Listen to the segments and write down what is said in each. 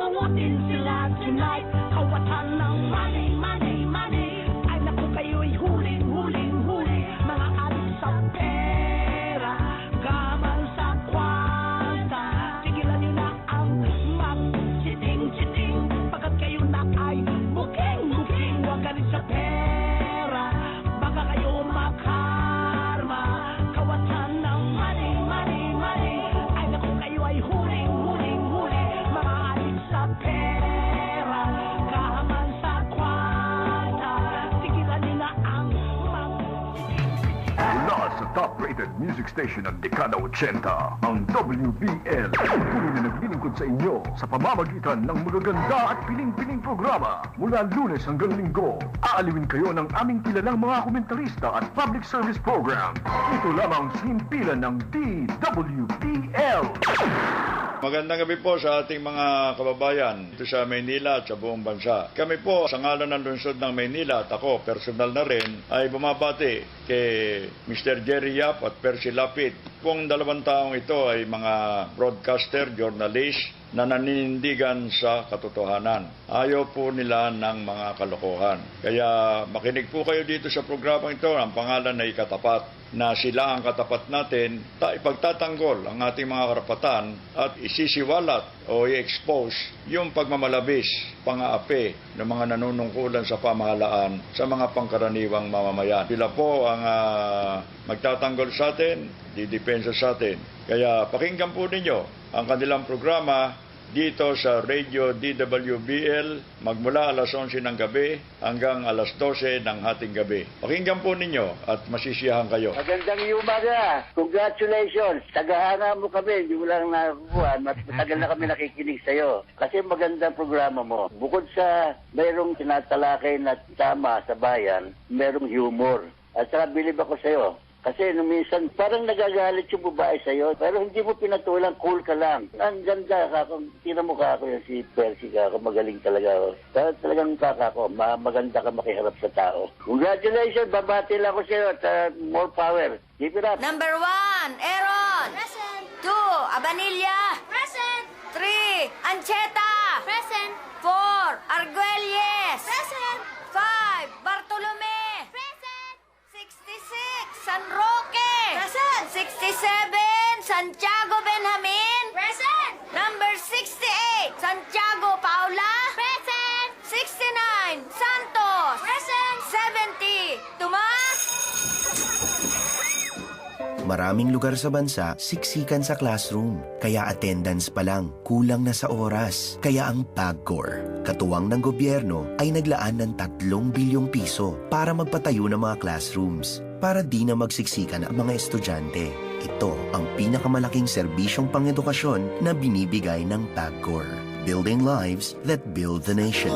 Mangungutin sila tonight. Kawatan ng money, money, money. Ay naku kayo'y huling, huling, huli. Mga alit sa pera, gaman sa kwanta. Tigilan nyo na ang mag-chiting-chiting. Pagkat kayo na ay buking-buking. Huwag ka rin sa pera, baka kayo makarma. Kawatan ng money, money, money. Ay naku kayo ay huling, huling, huli. Mga alit sa pera, gaman sa kwanta. Tigilan nyo na ang Mula sa top-rated music station ng dekada 80, ang WBL. Tuloy na naglilingkod sa inyo sa pamamagitan ng magaganda at piling-piling programa. Mula Lunes hanggang Linggo, aaliwin kayo ng aming kilalang mga komentarista at public service program. Ito lamang sa himpilan ng DWBL. Magandang gabi po sa ating mga kababayan dito sa Maynila at sa buong bansa. Kami po sa ngalan ng lungsod ng Maynila at ako personal na rin ay bumabati kay Mr. Jerry Yap at Percy Lapid. Kung dalawang taong ito ay mga broadcaster, journalist na naninindigan sa katotohanan. Ayaw po nila ng mga kalokohan. Kaya makinig po kayo dito sa programang ito. Ang pangalan ay Katapat, na sila ang katapat natin, ipagtatanggol ang ating mga karapatan at isisiwalat o i-expose yung pagmamalabis, pang-aapi ng mga nanunungkulan sa pamahalaan sa mga pangkaraniwang mamamayan. Sila po ang magtatanggol sa atin, didepensa sa atin. Kaya pakinggan po ninyo ang kanilang programa dito sa Radio DWBL magmula alas 11 ng gabi hanggang alas 12 ng hating gabi. Pakinggan po ninyo at masisiyahan kayo. Magandang umaga. Congratulations. Tagahanga mo kami. Hindi mo lang nakakuha. Matagal na kami nakikinig sa'yo. Kasi magandang programa mo. Bukod sa mayroong tinatalakay na tama sa bayan, mayroong humor. At saka bilib ako sa'yo. Kasi nung minsan, parang nagagalit yung babae sa'yo, pero hindi mo pinatulang, cool ka lang. Ang ganda, tira mo kako yung si Percy kako, magaling talaga. Talagang kako, maganda ka makiharap sa tao. Congratulations, babati lang ako sa'yo at more power. Keep it up. Number 1, Aaron. Present. 2, Abanilla. Present. 3, Ancheta. Present. 4, Arguelles. Present. 5, Bartolome. Present. 66, San Roque. Present. 67, Santiago Benjamin. Present. Number 68, Santiago Paula. Present. 69, Santos. Present. 70, Tomas. Maraming lugar sa bansa, siksikan sa classroom. Kaya attendance pa lang, kulang na sa oras. Kaya ang PAGCOR, katuwang ng gobyerno, ay naglaan ng 3 bilyong piso para magpatayo ng mga classrooms. Para di na magsiksikan ang mga estudyante. Ito ang pinakamalaking serbisyong pang-edukasyon na binibigay ng PAGCOR. Building lives that build the nation.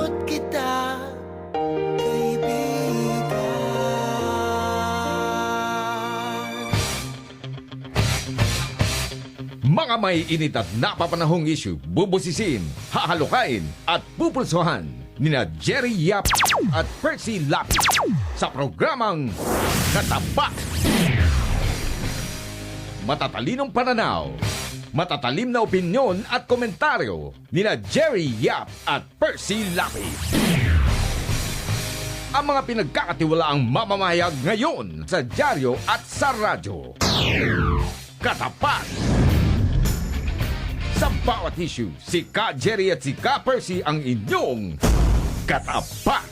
Mga may init at napapanahong issue, bubusisin, hahalukain at pupulsuhan nina Jerry Yap at Percy Lapid sa programang Katapat. Matatalinong pananaw, matatalim na opinyon at komentaryo nina Jerry Yap at Percy Lapid. Ang mga pinagkakatiwalaang mamamahayag ngayon sa dyaryo at sa radyo. Katapat. Sa bawat issue, si Ka Jerry at si Ka Percy ang inyong katapat.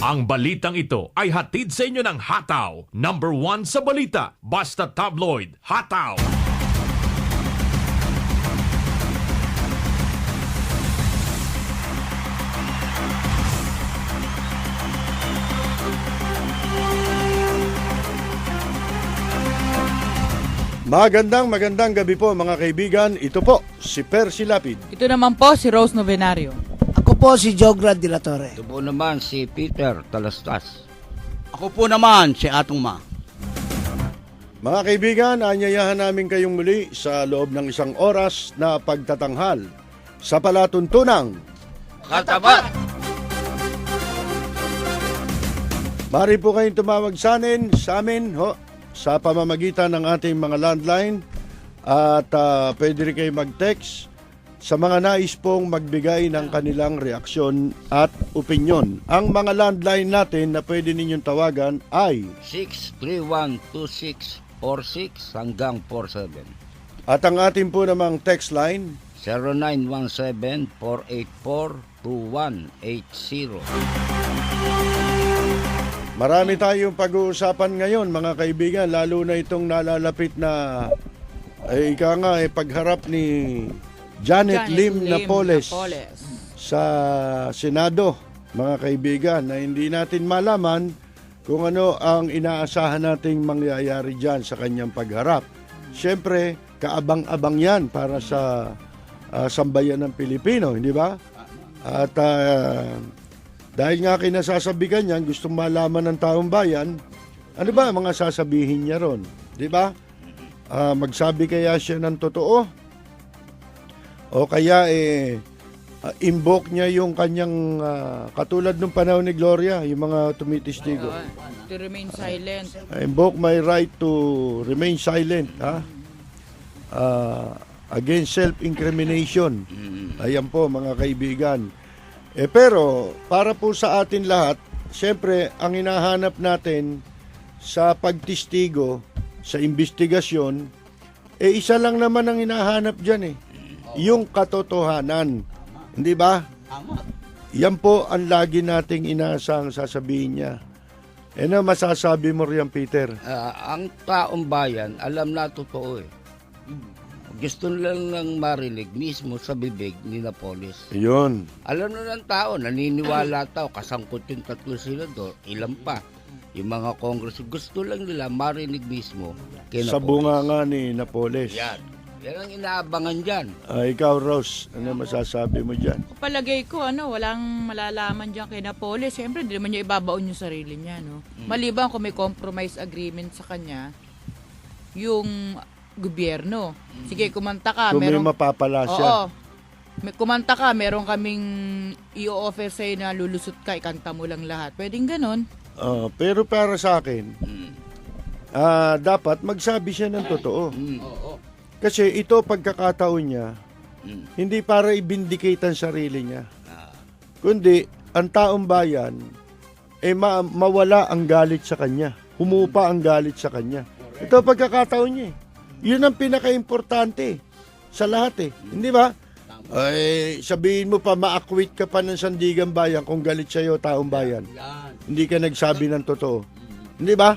Ang balitang ito ay hatid sa inyo ng Hataw. Number 1 sa balita, Basta Tabloid, Hataw. Magandang gabi po mga kaibigan. Ito po si Percy Lapid. Ito naman po si Rose Novenario. Ako po si Jograd de la Torre. Ito po naman si Peter Talastas. Ako po naman si Atong Ma. Mga kaibigan, aanyayahan namin kayong muli sa loob ng 1 oras na pagtatanghal sa palatuntunang Katapat! Mari po kayong tumawag sa amin sa pamamagitan ng ating mga landline at pwede rin kayong mag-text sa mga nais pong magbigay ng kanilang reaksyon at opinyon. Ang mga landline natin na pwede ninyong tawagan ay 631-2646 hanggang 47. at ang ating po namang text line 0917-484-2180. Marami tayong pag-uusapan ngayon mga kaibigan, lalo na itong nalalapit na pagharap ni Janet Lim Napoles sa Senado, mga kaibigan, na hindi natin malaman kung ano ang inaasahan nating mangyayari dyan sa kanyang pagharap. Siyempre, kaabang-abang yan para sa sambayan ng Pilipino, hindi ba? At dahil nga kinasasabihan niyan, gustong malaman ng taong bayan, ano ba ang mga sasabihin niya ron? Di ba? Magsabi kaya siya ng totoo? O kaya invoke niya yung kanyang katulad nung panahon ni Gloria, yung mga tumitistigo. To remain silent. Invoke my right to remain silent, against self-incrimination. Ayan po mga kaibigan. Pero para po sa atin lahat, siyempre ang hinahanap natin sa pagtistigo, sa investigasyon, isa lang naman ang hinahanap dyan yung katotohanan. Hindi ba? Yan po ang lagi nating inaasang sasabihin niya. Ano masasabi mo riyan, Peter? Ang taong bayan, alam na totoo Gusto lang ng marinig mismo sa bibig ni Napoles. Yun. Alam na ng tao, naniniwala tao, kasangkot yung 3 senador, ilan pa. Yung mga kongres, gusto lang nila marinig mismo kay Napoles. Sa bunganga ni Napoles. Yan ang inaabangan dyan. Ikaw, Rose, ano masasabi mo dyan? Palagay ko, walang malalaman dyan kay Napoles. Siyempre, hindi naman niya ibabaon yung sarili niya, Maliban kung may compromise agreement sa kanya, yung gobyerno. Sige, kumanta ka. Kung may mapapala siya. Oo. Kumanta ka, meron kaming i-offer sa'yo na lulusot ka, ikanta mo lang lahat. Pwedeng ganon. Pero para sa akin, dapat magsabi siya ng totoo. Kasi ito pagkakataon niya, hindi para i-vindicate ang sarili niya. Kundi, ang taong bayan, mawala ang galit sa kanya. Humupa ang galit sa kanya. Ito pagkakataon niya Yun ang pinaka-importante sa lahat Hindi ba? Sabihin mo pa, ma-acquit ka pa ng Sandigan Bayan kung galit sa'yo, taong bayan. Hindi ka nagsabi ng totoo. Hindi ba?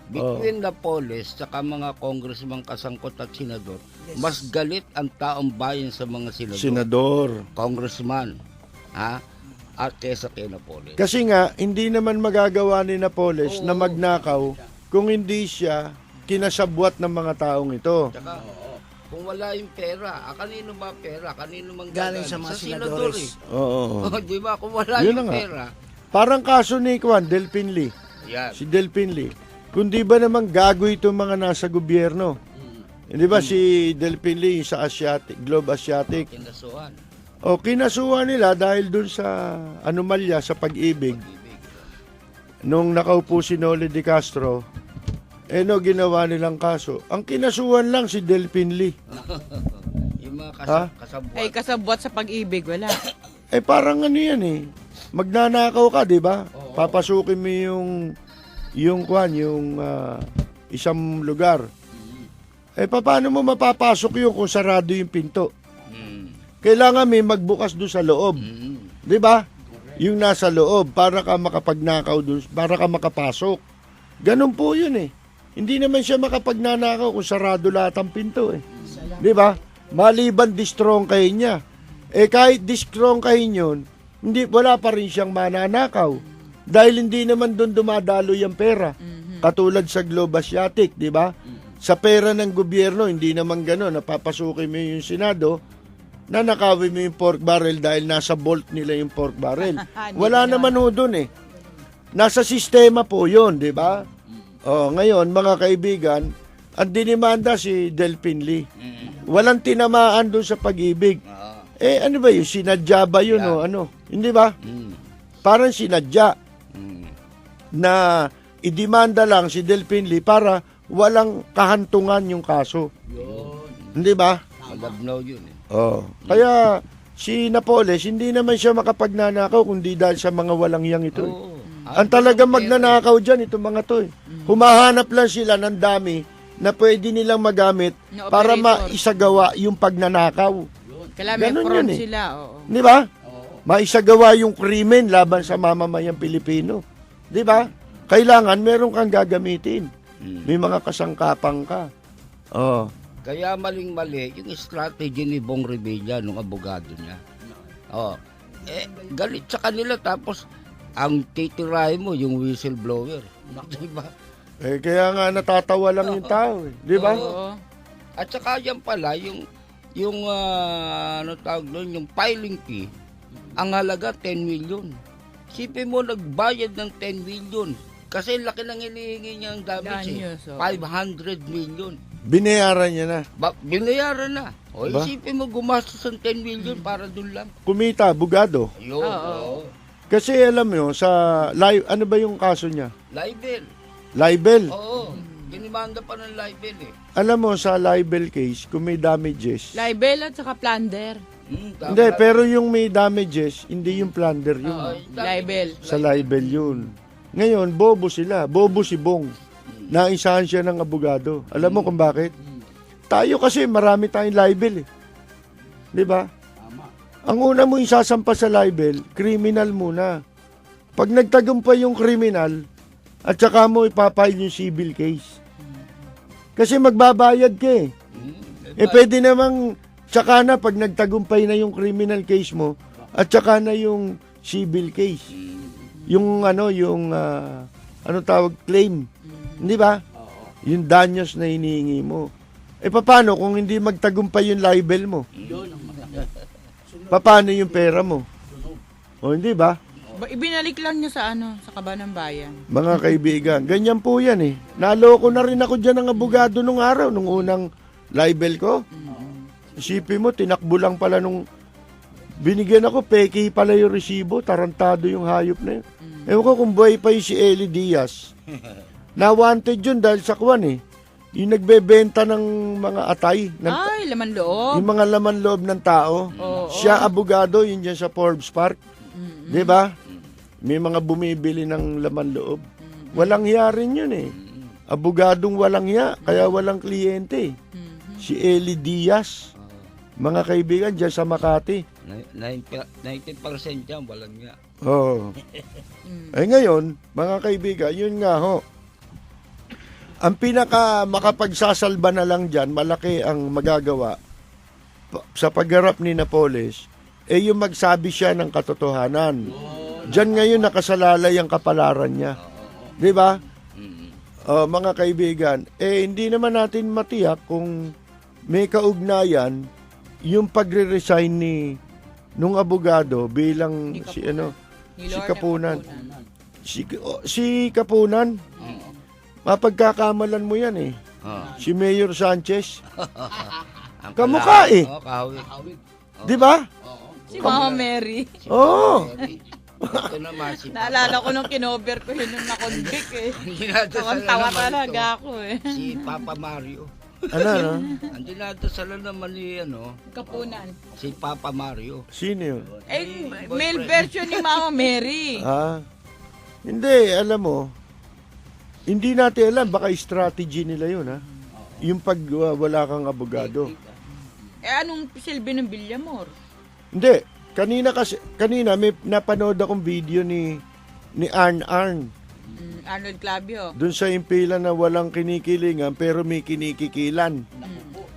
Between Napoles saka mga congressman kasangkot at senador, mas galit ang taong bayan sa mga senador. Congressman. At kesa kay Napoles. Kasi nga, hindi naman magagawa ni Napoles na magnakaw kung hindi siya kinasabwat ng mga taong ito. Tsaka, kung wala yung pera, kanino ba pera? Kanino mang galing sa mga senadores? Oo. Di ba? Kung wala yun yung pera. Parang kaso ni Delphin Lee. Yan. Si Delphin Lee. Kung di ba naman gago itong mga nasa gobyerno? Hindi ba si Delphin Lee sa Globe Asiatic? Kinasuhan. Kinasuhan nila dahil dun sa anomalya sa pag-ibig. Nung nakaupo si Noli de Castro, ginawa nilang kaso. Ang kinasuhan lang si Delphin Lee. Yung mga kasabwat. Kasabwat sa pag-ibig, wala. Parang yan magnanakaw ka, di ba? Papasukin mo yung isang lugar. Paano mo mapapasok yun kung sarado yung pinto? Kailangan may magbukas doon sa loob. Di ba? Yung nasa loob, para ka makapagnakaw doon, para ka makapasok. Ganun po yun Hindi naman siya makapagnanakaw kung sarado lahat ang pinto Di ba? Maliban distrongkahin niya. Kahit distrongkahin yun, wala pa rin siyang mananakaw. Dahil hindi naman doon dumadalo yung pera. Katulad sa Globe Asiatic, di ba? Sa pera ng gobyerno, hindi naman gano'n. Napapasukin mo yung Senado, nanakawin mo yung pork barrel dahil nasa vault nila yung pork barrel. Wala naman doon Nasa sistema po yun, di ba? Ngayon, mga kaibigan, ang dinimanda si Delphin Lee. Walang tinamaan doon sa pag-ibig. Ano ba yun? Sinadya ba yun o ano? Hindi ba? Parang sinadya. na idemanda lang si Delphine Lee para walang kahantungan yung kaso. Hindi ba? Malabnaw yun eh. Oh. Kaya si Napoles, hindi naman siya makapagnanakaw kundi dahil sa mga walang yang ito. Ang talagang magnanakaw dyan, itong mga to. Humahanap lang sila ng dami na pwede nilang magamit para maisagawa yung pagnanakaw. Kailangan may Ganun fraud yun eh. sila. Oo. Di ba? Maisagawa yung krimen laban sa mamamayang Pilipino. Di ba? Kailangan meron kang gagamitin. May mga kasangkapang ka. Oh. Kaya maling-mali yung strategy ni Bong Revilla nung abogado niya. Oh. Galit sa kanila tapos ang titirahin mo yung whistleblower. Diba? Kaya nga natatawa lang yung tao. Di ba? Oo. At saka yan pala, yung ano tawag doon, yung filing fee, ang halaga 10 million. Sipin mo, nagbayad ng 10 million. Kasi laki ng hinihingi niya ang damage eh. 500 million. Binayaran niya na. Binayaran na. O Ba? isipin mo, gumastos ng 10 million para doon lang. Kumita, bugado. Yun. Oo. Kasi alam mo, sa live, ano ba yung kaso niya? Libel. Libel. Oo. Dinimanda pa ng libel eh. Alam mo, sa libel case, kung may damages. Libel at saka plunder. Hindi, pero yung may damages, hindi yung plunder yun. Libel. Sa libel yun. Ngayon, bobo sila. Bobo si Bong. Naisahan siya ng abogado. Alam mo kung bakit? Tayo kasi marami tayong libel eh. Di ba? Ang una mo isasampa sa libel, criminal muna. Pag nagtagumpay yung criminal, at saka mo ipapile yung civil case. Kasi magbabayad ka eh. Pwede namang, tsaka na pag nagtagumpay na yung criminal case mo, at saka na yung civil case. Yung ano tawag, claim. Hindi ba? Yung danyos na hinihingi mo. Paano kung hindi magtagumpay yung libel mo? Paano yung pera mo? O hindi ba? Ibinalik lang niya sa Kabanang Bayan. Mga kaibigan, ganyan po yan eh. Naloko na rin ako dyan ng abogado nung araw, nung unang libel ko. Isipin mo, tinakbo lang pala nung binigyan ako, peki pala yung resibo, tarantado yung hayop na yun. Ewan ko kung buhay pa yung si Eli Diaz. Na-wanted yun dahil sa kwan eh. Yung nagbebenta ng mga atay. Ay, laman loob. Yung mga laman loob ng tao. Siya abogado, yun dyan sa Forbes Park. Di ba? May mga bumibili ng laman loob. Walang hiya rin yun eh. Abogadong walang hiya, kaya walang kliyente. Si Eli Diaz. Mga kaibigan dyan sa Makati. 90% yan, walang hiya. Oo. Ngayon, mga kaibigan, yun nga ho. Ang pinaka makapagsasalba na lang dyan, malaki ang magagawa sa pagharap ni Napoles, yung magsabi siya ng katotohanan. Diyan ngayon nakasalalay ang kapalaran niya. Di ba? Mga kaibigan, hindi naman natin matiyak kung may kaugnayan yung pagre-resign nung abogado bilang si Kapunan. Si Kapunan. Mapagkakamalan mo yan eh. Si Mayor Sanchez. Kamukha eh. Di ba? Si Mama Mary. Oo. Naalala ko nung kinover ko yun nung na-convict eh. Tawa talaga ako eh. Si Papa Mario. Ano? Ang dinadasalan naman ni Kapunan. Si Papa Mario. Sino yun? Male version ni Mama Mary. Hindi, alam mo, hindi natin alam, baka strategy nila yun ha. Yung pag wala kang abogado. Anong silbi ng Villamor? Hindi, kanina may napanood akong video ni Arn. Arnold Clavio. Doon sa impila na walang kinikilingan pero may kinikikilan.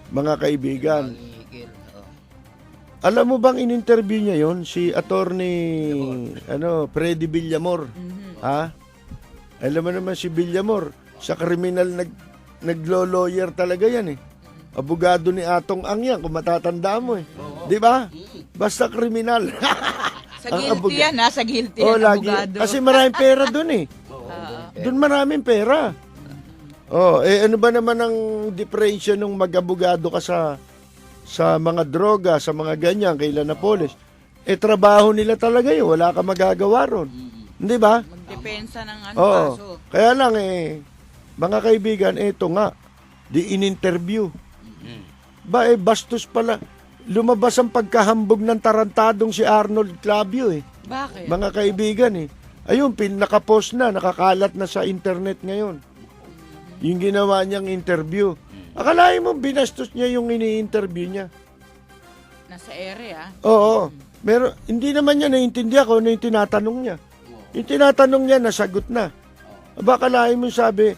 Mga kaibigan. Alam mo bang in-interview niya yon si attorney Freddy Villamor? Ha? Alam mo naman si Villamor, sa kriminal naglo-lawyer talaga yan eh. Abogado ni Atong Ang yan, kung matatanda mo eh. Di ba? Basta kriminal. Sa guilty yan ha, sa guilty yan, abogado. Kasi maraming pera dun eh. Dun maraming pera. Ano ba naman ang diferensya nung mag-abogado ka sa mga droga, sa mga ganyan, kay Napoles? Trabaho nila talaga yun, wala ka magagawa ron. Hindi ba? Magdepensa ng ano, Oo. kaso. Kaya lang mga kaibigan, ito nga, di in-interview. Ba bastos pala. Lumabas ang pagkahambog ng tarantadong si Arnold Clavio Bakit? Mga kaibigan Ayun, nakapost na, nakakalat na sa internet ngayon. Yung ginawa niyang interview. Akalain mo, binastos niya yung ini-interview niya. Nasa area. Oo. Pero hindi naman niya naiintindihan kung ano yung tinatanong niya. Yung tinatanong niya, nasagot na. Baka lain mo sabi,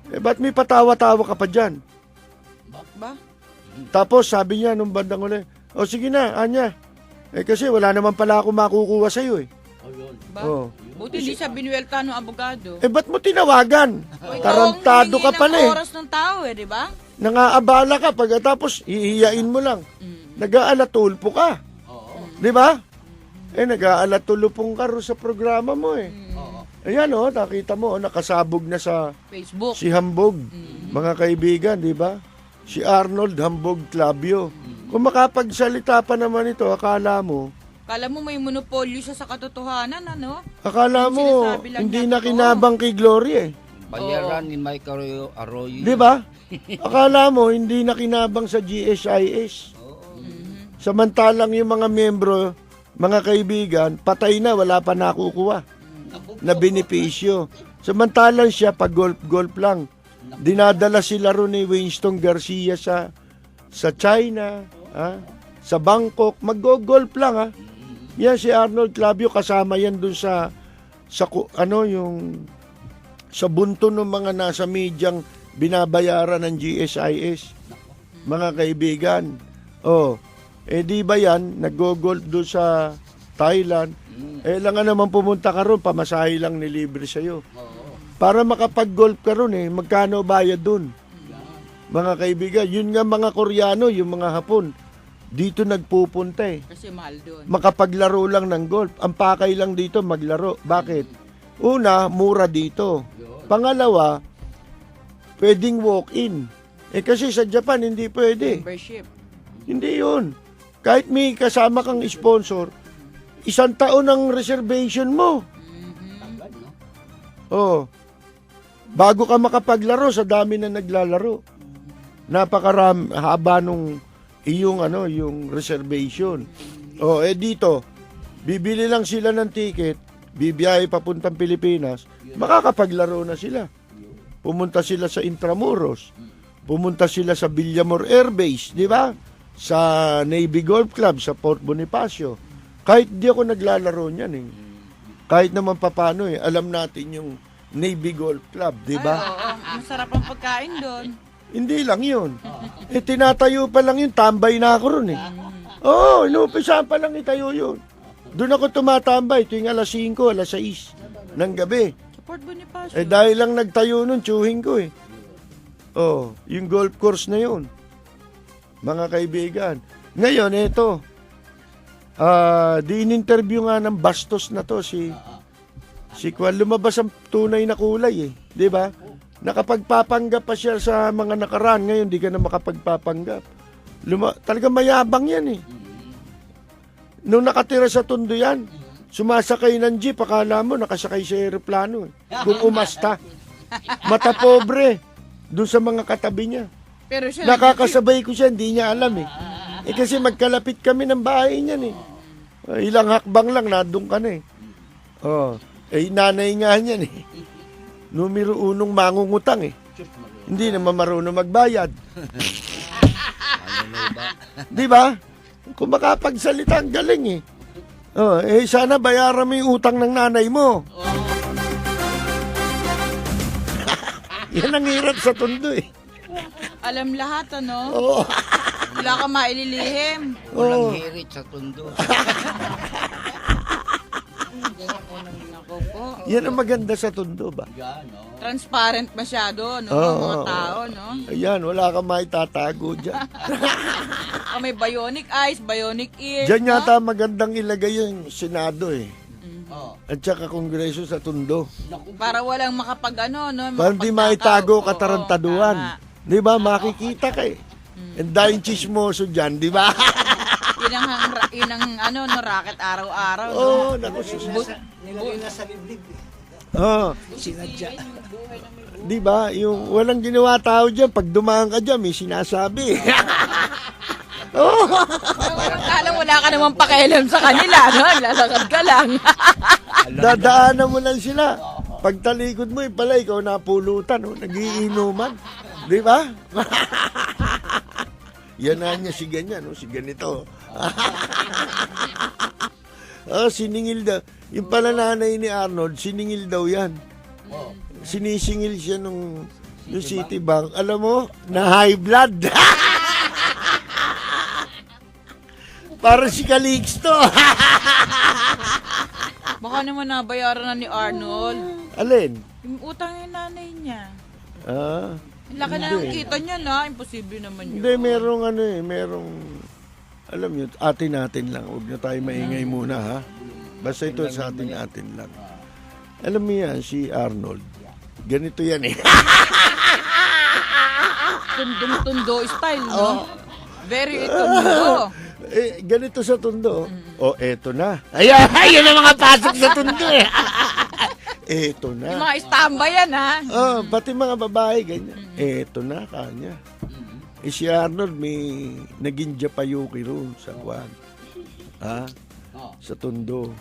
ba't may patawa-tawa ka pa dyan? Ba? Tapos sabi niya nung bandang uli, sige na, Anya. Kasi wala naman pala ako makukuha sa'yo Ba? Oh. Buti di siya binuwelta ng abogado. Ba't mo tinawagan? Tarantado ka pala Humingi ng oras ng tao di ba? Nangaabala ka pagkatapos ihiyain mo lang. Nag-aalatulpo ka. Di ba? Nag-aalatulupong ka sa programa mo Ayan nakita mo nakasabog na sa Facebook. Si Hambog. Mga kaibigan, di ba? Si Arnold Hambog Clavio. Kung makapagsalita pa naman ito, akala mo may monopolyo siya sa katotohanan, ano? Akala mo, hindi na kinabang kay Gloria Bayaran ni Michael Arroyo. Di ba? Akala mo, hindi na kinabang sa GSIS. Samantalang yung mga miyembro, mga kaibigan, patay na, wala pa nakukuha na benepisyo. Samantalang siya, pag golf-golf lang, dinadala sila ron ni Winston Garcia sa China, sa Bangkok, mag-golf lang Yan si Arnold Clavio, kasama yan dun sa bunto ng mga nasa medyang binabayaran ng GSIS. Mga kaibigan. Di ba yan, nag-golf doon sa Thailand. Lang nga naman pumunta ka ron, pamasahe lang nilibre sa'yo. Para makapag-golf ka ron magkano bayad doon? Mga kaibigan, yun nga mga Koreano, yung mga Hapon, dito nagpupunta Kasi mahal doon. Makapaglaro lang ng golf. Ang pakay lang dito maglaro. Bakit? Una, mura dito. Pangalawa, pwedeng walk-in. Kasi sa Japan, hindi pwede. Membership. Hindi yun. Kahit may kasama kang sponsor, 1 taon ang reservation mo. Bago ka makapaglaro, sa dami na naglalaro. Haba nung yung reservation. Dito, bibili lang sila ng ticket, bibiyahe papuntang Pilipinas, makakapaglaro na sila. Pumunta sila sa Intramuros, pumunta sila sa Villamor Air Base, di ba? Sa Navy Golf Club, sa Port Bonifacio. Kahit di ako naglalaro niyan Kahit naman papano alam natin yung Navy Golf Club, di ba? Masarap ang pagkain doon. Hindi lang yun. Tinatayo pa lang yun, tambay na ako ron inuupisahan pa lang itayo yun. Doon ako tumatambay, tuwing alas 5, alas 6 ng gabi. Sa Port Bonifacio. Dahil lang nagtayo nun, tsuhin ko yung golf course na yun. Mga kaibigan. Ngayon, in-interview nga ng bastos na to, si Kwan, lumabas ang tunay na kulay di ba? Nakapagpapanggap pa siya sa mga nakaraan. Ngayon, di ka na makapagpapanggap. Talaga mayabang yan Nung nakatira sa Tondo yan, sumasakay ng jeep, akala mo nakasakay sa aeroplano Kung umasta. Mata pobre. Doon sa mga katabi niya. Pero siya, nakakasabay ko siya, hindi niya alam kasi magkalapit kami ng bahay niyan ilang hakbang lang, nadung ka na nanay nga niyan Numero 1 mangungutang Hindi naman marunong magbayad. Di ba? Kung makapagsalita, ang galing sana bayaran mo yung utang ng nanay mo. Yan ang hirap sa Tondo alam lahat, Oo. Wala ka maililihim. Walang hirit sa Tondo. Yan ang maganda sa Tondo ba? Transparent masyado, mga tao, Ayan, wala kang maitatago dyan. May bionic eyes, bionic ears. Diyan yata magandang ilagay yung Senado At saka Kongreso sa Tondo. Para walang makapag Para hindi maitago katarantaduhan. Di ba? Makikita ka And dahil chismoso dyan, di ba? Yun ang no, racket araw-araw. No? Oo, naku, Nilagay na sa liblib. Sinadya. Di ba? Yung walang ginawa tao dyan, pag dumaan ka dyan, may sinasabi. Kala wala ka namang pakialam sa kanila, no? Lalakad ka lang. Dadaanan mo lang sila. Pag talikod mo, pala ikaw napulutan, nagiinuman. Di ba? Yan na niya si ganyan, si ganito. Siningil daw. Yung pala nanay ni Arnold, siningil daw yan. Sinisingil siya nung Citibank. Alam mo, na high blood. Para si Calixto. Baka naman nabayaran na ni Arnold. Alin? Yung utang ng nanay niya. Laki na Hindi. ang kita niya na. Imposible naman yun. Hindi, merong, alam nyo, atin lang. Huwag na tayo maingay muna, ha? Basta ito sa atin lang. Alam mo yan, si Arnold, ganito yan eh. Tundong-tundo style, no? Very tundo. Ganito sa tundo. Eto na. Ayan ang mga pasok sa tundo eh. Eto na. Yung mga istamba yan, ha? Pati mga babae, ganyan. Eto na, kanya. Si Arnold may naging Japayuki roon sa Kwan. Sa tundo.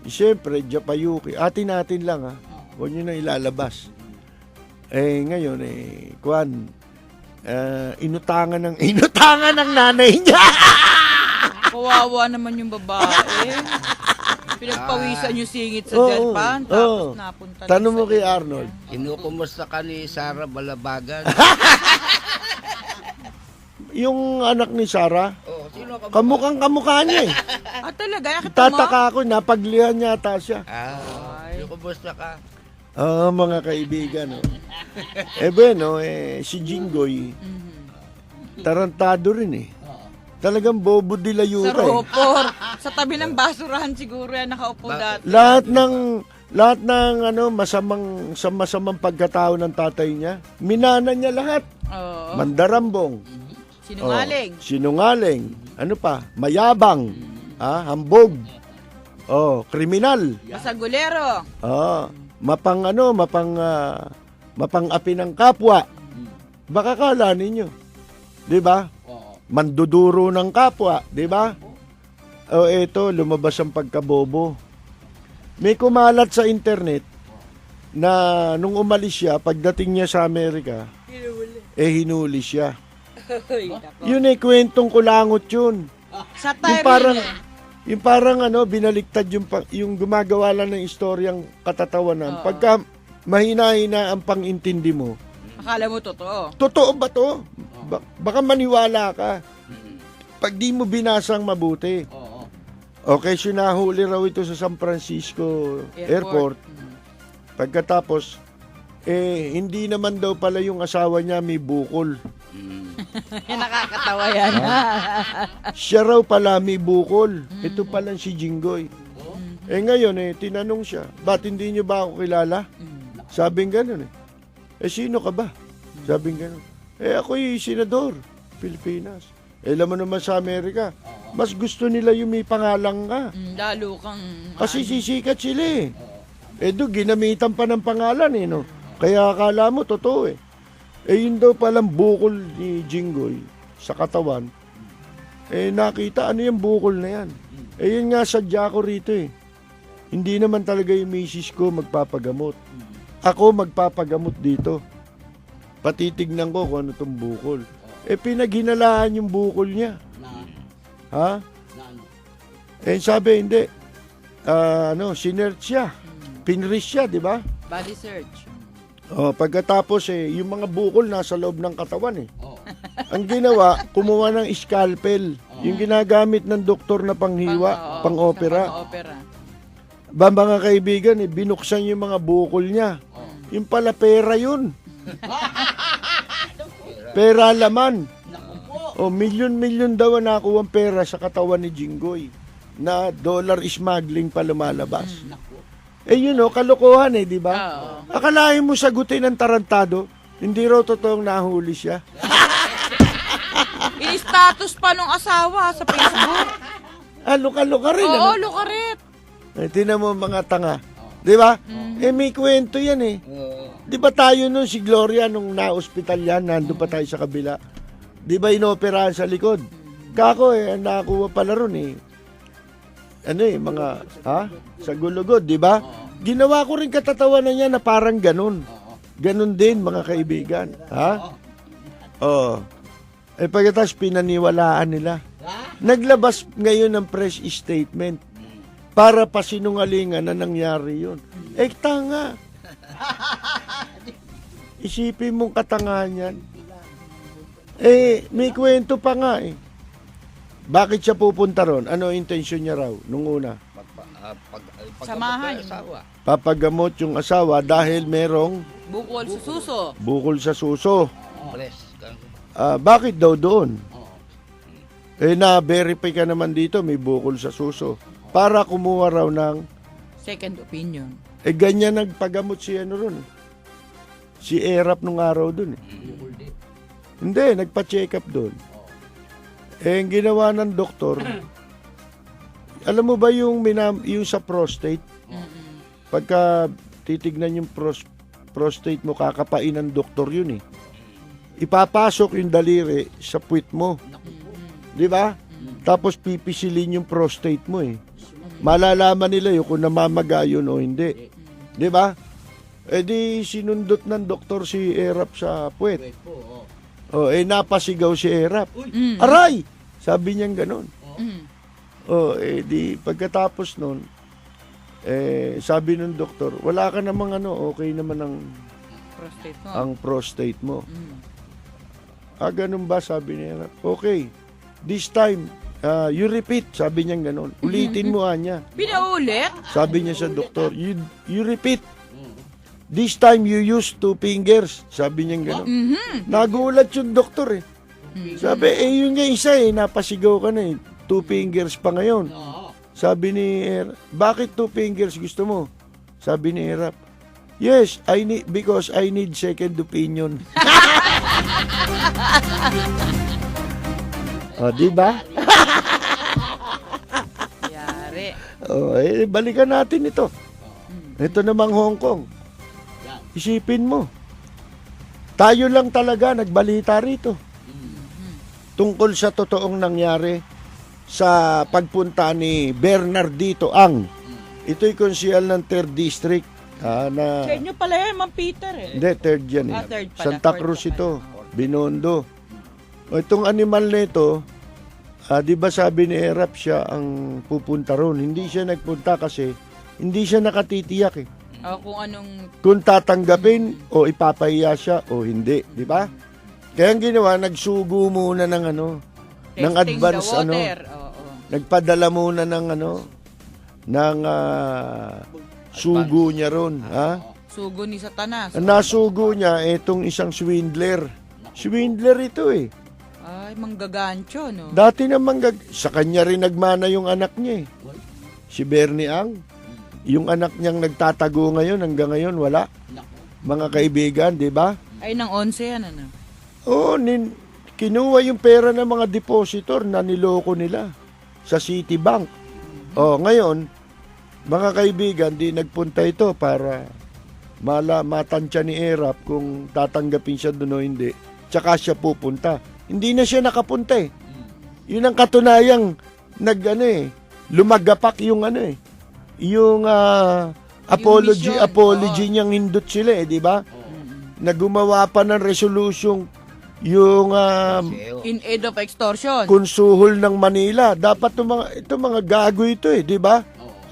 Siyempre, Japayuki. Atin lang, ha? Huwag nyo na ilalabas. Ngayon, Kwan, inutangan ng nanay niya. Kawawa naman yung babae. Pinagpawisan yung singit sa Japan, tapos napunta Tanong mo kay Arnold. Kinukumusta ka ni Sarah Balabagan? Yung anak ni Sarah, kamukha niya eh. Talaga? Nakita mo? Tataka ako, napaglihan yata siya. Kinukumusta ka? Mga kaibigan. Bueno, si Jinggoy, tarantado rin eh. Talagang bobo dilayo Sa ka eh. ropor. Sa tabi ng basurahan siguro yan nakaupo dati. Lahat ng masamang pagkatao ng tatay niya, minana niya lahat. Oo. Mandarambong. Sinungaling. Sinungaling. Ano pa? Mayabang. Hambog. Kriminal. Masagulero. Mapang-api ng kapwa. Baka kala ninyo. 'Di ba? Manduduro ng kapwa, 'di ba? Eto, lumabas ang pagkabobo. May kumalat sa internet na nung umalis siya, pagdating niya sa Amerika, hinuli siya. Yun kwentong kulangot yun. Yung parang binaliktad yung gumagawa lang ng istoryang katatawanan. Pagka mahina-hina ang pang-intindi mo. Akala mo totoo. Totoo ba to? Baka maniwala ka. Pag di mo binasang mabuti. Okay, sinahuli raw ito sa San Francisco Airport. Pagkatapos, hindi naman daw pala yung asawa niya may bukol. Nakakatawa yan. Siya raw pala may bukol. Ito pala si Jinggoy. Ngayon, tinanong siya, ba't hindi niyo ba ako kilala? Sabing ganun sino ka ba? Sabing ganun. Ako'y senador, Pilipinas. Alam mo naman sa Amerika, mas gusto nila yung may pangalan ka. Lalo kang... Kasi sisikat sila doon, ginamitan pa ng pangalan no? Kaya akala mo, totoo yun daw palang bukol ni Jinggoy sa katawan. Nakita, ano yung bukol na yan? Yun nga, sadya ko rito Hindi naman talaga yung misis ko magpapagamot. Ako magpapagamot dito. Patitignan ko kung ano itong bukol. Pinaghinalaan yung bukol niya. Sabi, hindi. Sinearch siya. Pinrish siya, di ba? Body search. Pagkatapos, yung mga bukol nasa loob ng katawan Ang ginawa, kumuha ng scalpel. Yung ginagamit ng doktor na panghiwa, pang-opera. Mga kaibigan, binuksan yung mga bukol niya. Yung pala pera yun. Pera laman. Milyon-milyon daw ang nakuha ang pera sa katawan ni Jinggoy na dollar smuggling pa lumalabas. Kalokohan di ba? Akalain mo sagutin ng tarantado, hindi raw totoong nahuli siya. I-status pa nung asawa sa Facebook. Luka-luka rin. Oo, ano? lukaret. Tinan mo mga tanga. Di ba? May kwento yan eh. Di ba tayo nun, si Gloria, nung na-hospital yan, nandun pa tayo sa kabila. Di ba inoperahan sa likod? Kako nakakuha pala ron eh. Sa gulugod, di ba? Ginawa ko rin katatawanan niya na parang ganun. Ganun din, mga kaibigan. Ha? Pagkatapos pinaniwalaan nila. Naglabas ngayon ng press statement para pasinungalingan na nangyari yun. Tanga. Isipin mong katangahan yan. May kwento pa nga eh. Bakit siya pupunta ron? Ano intensyon niya raw nung una? Samahan. Papagamot yung asawa dahil merong Bukol sa suso. bukol sa suso. Bakit daw doon? Na-verify ka naman dito, may bukol sa suso. Para kumuha raw ng Second opinion. ganyan nagpagamot si ron. Si Erap nung araw doon. Hindi, nagpa-check up doon. Ang ginawa ng doktor, alam mo ba yung sa prostate? Pagka titignan yung prostate mo, kakapain ng doktor yun eh. Ipapasok yung daliri sa puwit mo. Di ba? Tapos pipisilin yung prostate mo eh. Malalaman nila yun kung namamaga yun o hindi. Di ba? Di sinundot ng doktor si Erap sa puwet. Napasigaw si Erap. Aray! Sabi niya gano'n. Di pagkatapos nun, sabi ng doktor, wala ka namang okay naman ang prostate mo. Ganun ba? Sabi niya. Okay, this time, you repeat. Sabi niya gano'n. Ulitin mo niya. Pinaulit? Sabi niya sa doktor, you repeat. This time you use 2 fingers. Sabi niya gano'n. Nagulat yung doktor eh. Sabi, yun nga isa napasigaw ka na 2 fingers pa ngayon. Sabi ni Erap, bakit 2 fingers gusto mo? Sabi ni Erap, yes, because I need second opinion. Di ba? Yari. Balikan natin ito. Ito namang Hong Kong. Isipin mo. Tayo lang talaga nagbalita rito. Tungkol sa totoong nangyari sa pagpunta ni Bernardito Ang. Ito'y konsyal ng 3rd District. Sa inyo pala yan, Ma'am Peter eh. Hindi, 3rd yan eh. Third pala, Santa fourth Cruz pa ito, Binondo. Itong animal na ito, di ba sabi ni Erap siya ang pupunta ron. Hindi siya nagpunta kasi hindi siya nakatitiyak eh. Kung tatanggapin o ipapahiya siya o hindi, di ba? Kaya ang ginawa, nagsugo muna ng ng advance nagpadala muna ng sugo niya ron, Sugo ni Satanas. Nasugo niya itong isang swindler. Swindler ito eh. Ay, manggagancho, no? Dati na sa kanya rin nagmana yung anak niya eh. Si Bernie Ang. Yung anak niyang nagtatago ngayon, hanggang ngayon wala. Mga kaibigan, di ba? Ay, nang 11 yan, kinuha yung pera ng mga depositor na niloko nila sa Citibank. Ngayon, mga kaibigan, di nagpunta ito para matansya ni Erap kung tatanggapin siya doon o hindi. Tsaka siya pupunta. Hindi na siya nakapunta eh. Yun ang katunayang lumagapak yung yung apology niyang hindot sila eh, di ba? Nagumawa pa ng resolution yung in aid of extortion. Konsuhol ng Manila. Dapat ito mga gago ito eh, di ba?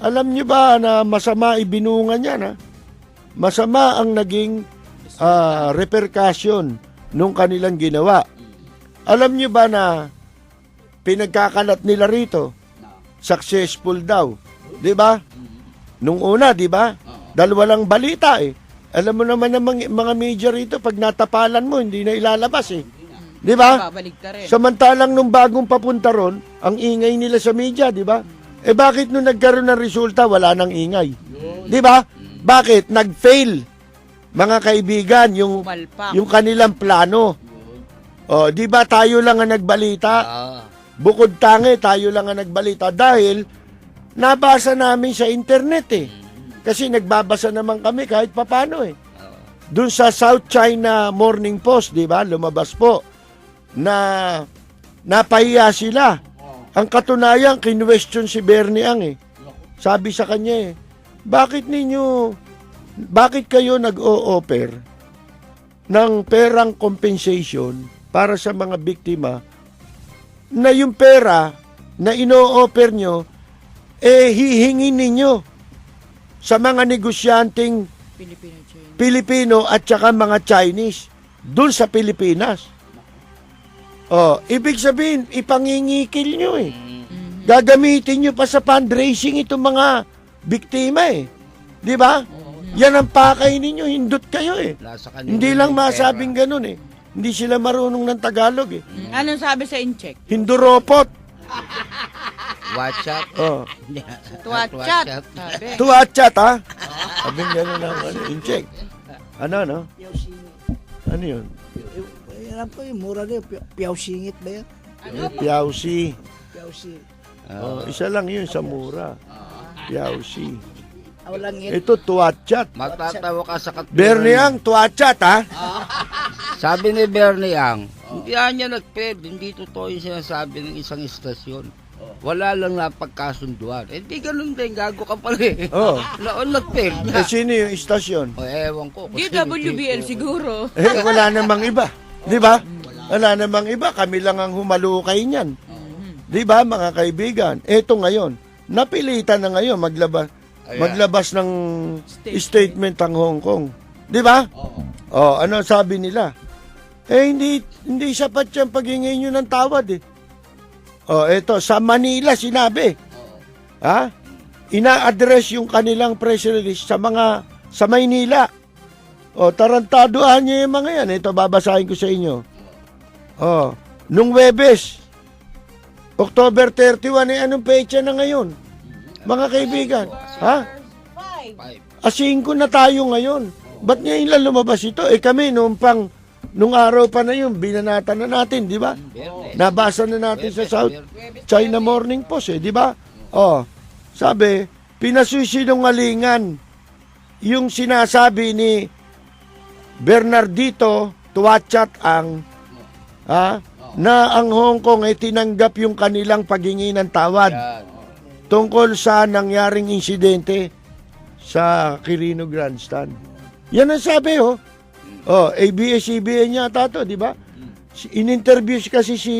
Alam niyo ba na masama ibinunga niya na? Masama ang naging repercussion nung kanilang ginawa. Alam niyo ba na pinagkakalat nila rito? Successful daw. Di ba? Nung una, di ba? Dalawa lang balita eh. Alam mo naman ng mga media rito, pag natapalan mo, hindi na ilalabas eh. Di ba? Samantalang nung bagong papunta ron, ang ingay nila sa media, di ba? Bakit nung nagkaroon ng resulta, wala nang ingay? Di ba? Bakit? Nag-fail, mga kaibigan, yung kanilang plano. Di ba tayo lang ang nagbalita? bukod tangi, tayo lang ang nagbalita dahil nabasa namin sa internet eh. Kasi nagbabasa naman kami kahit papano eh. Doon sa South China Morning Post, di ba? Lumabas po na napahiya sila. Ang katunayan, kinwestiyon si Bernie Ang eh. Sabi sa kanya eh, bakit kayo nag-o-offer ng perang compensation para sa mga biktima na yung pera na ino-offer nyo, hihingin ninyo sa mga negosyanteng Pilipino at saka mga Chinese doon sa Pilipinas. Ibig sabihin, ipangingikil nyo eh. Gagamitin nyo pa sa fundraising itong mga biktima eh. Di ba? Yan ang pakay ninyo, hindot kayo eh. Hindi lang masabing ganun eh. Hindi sila marunong ng Tagalog eh. Anong sabi sa in-check? Hinduropot. WhatsApp. Tuwachat. Sabi. Tuwachat ha? Sabing gano'n lang, in-check. Ano? Ano yun? Alam ko yung mura na yun. Piyaw singit ba yan? Piyawsi. Piyawsi. Isa lang yun sa mura. Piyawsi. Walang yun. Ito, tuwachat. Matatawa ka sa Bernie Ang, tuwachat ha? Sabi ni Bernie Ang, hindi niya nag-ped, hindi totoo yung sinasabi ng isang istasyon. Wala lang napagkasunduan. Di ganun din, gago ka pala eh. Naon nag-ped niya. Sino yung istasyon? Ewan ko. DWBL siguro. Wala namang iba. Di ba? Wala namang iba. Kami lang ang humalukay niyan. Di ba, mga kaibigan? Eto ngayon, napilitan na ngayon maglabas ng statement ang Hong Kong. Di ba? Ano sabi nila? Hindi sapat yung paghingi nyo ng tawad eh. Eto, sa Manila sinabi. Ina-address yung kanilang press release sa Maynila. Tarantaduhan nyo yung mga yan. Ito, babasahin ko sa inyo. Nung Webes, October 31, anong pecha na ngayon? Mga kaibigan. 5 na tayo ngayon. Ba't ngayon lang lumabas ito? Kami, nung araw pa na yun, binanatan na natin, di ba? Nabasa na natin sa South China Morning Post, di ba? Sabi, pinasusinungalingan yung sinasabi ni Bernardito Tuwachat Ang na ang Hong Kong ay tinanggap yung kanilang paghingi ng tawad tungkol sa nangyaring insidente sa Quirino Grandstand. Yan ang sabi, ABS-CBN yata to, di ba? In-interview kasi si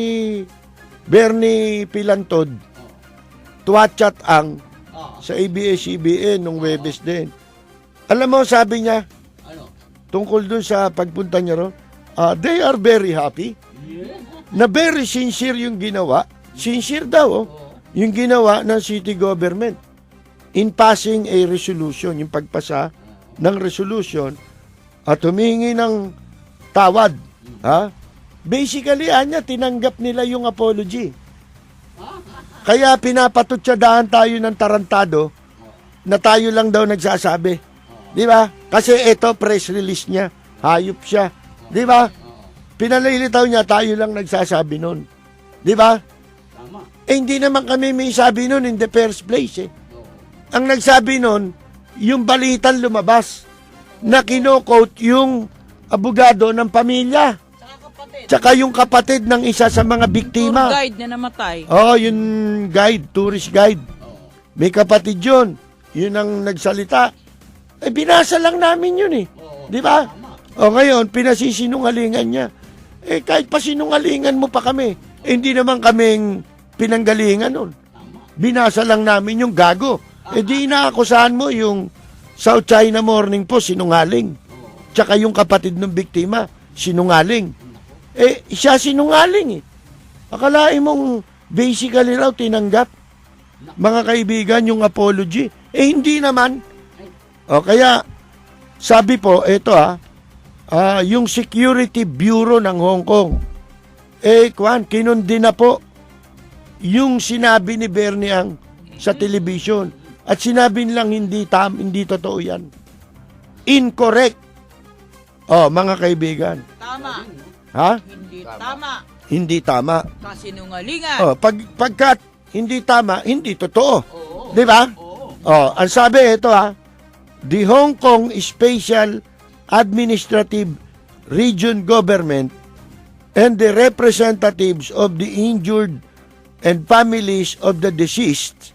Bernie Pilantod, Tuwachat Ang, sa ABS-CBN nung Webes din. Alam mo, sabi niya, tungkol dun sa pagpunta niya ron, they are very happy na very sincere yung ginawa. Sincere daw, yung ginawa ng city government in passing a resolution, yung pagpasa ng resolution at humingi ng tawad. Basically, tinanggap nila yung apology. Kaya pinapatutsadahan tayo ng tarantado na tayo lang daw nagsasabi. Di ba? Kasi ito, press release niya. Hayop siya. Di ba? Pinalilitaw niya, tayo lang nagsasabi nun. Di ba? Hindi naman kami may sabi nun in the first place. Ang nagsabi nun, yung balitan lumabas na kino-quote yung abogado ng pamilya. Tsaka yung kapatid ng isa sa mga biktima. Tour guide na namatay. Yung guide, tourist guide. May kapatid yun. Yun ang nagsalita. Binasa lang namin yun eh. Di ba? Ngayon, pinasisinungalingan niya. Kahit pa sinungalingan mo pa kami, hindi naman kaming pinanggalingan nun. Binasa lang namin yung gago. Di inaakusahan mo yung South China Morning Post, sinungaling. Tsaka yung kapatid ng biktima, sinungaling. Siya sinungaling eh. Akalain mong basically raw tinanggap, mga kaibigan, yung apology. Hindi naman. Kaya, sabi po, ito yung Security Bureau ng Hong Kong, kinundi na po yung sinabi ni Bernie Ang sa television. At sinabi nilang hindi totoo yan. Incorrect. Mga kaibigan. Tama. Ha? Hindi tama. hindi tama. Kasinungalingan. Pagkat hindi tama, hindi totoo. Di ba? Ang sabi ito the Hong Kong Special Administrative Region Government and the representatives of the injured and families of the deceased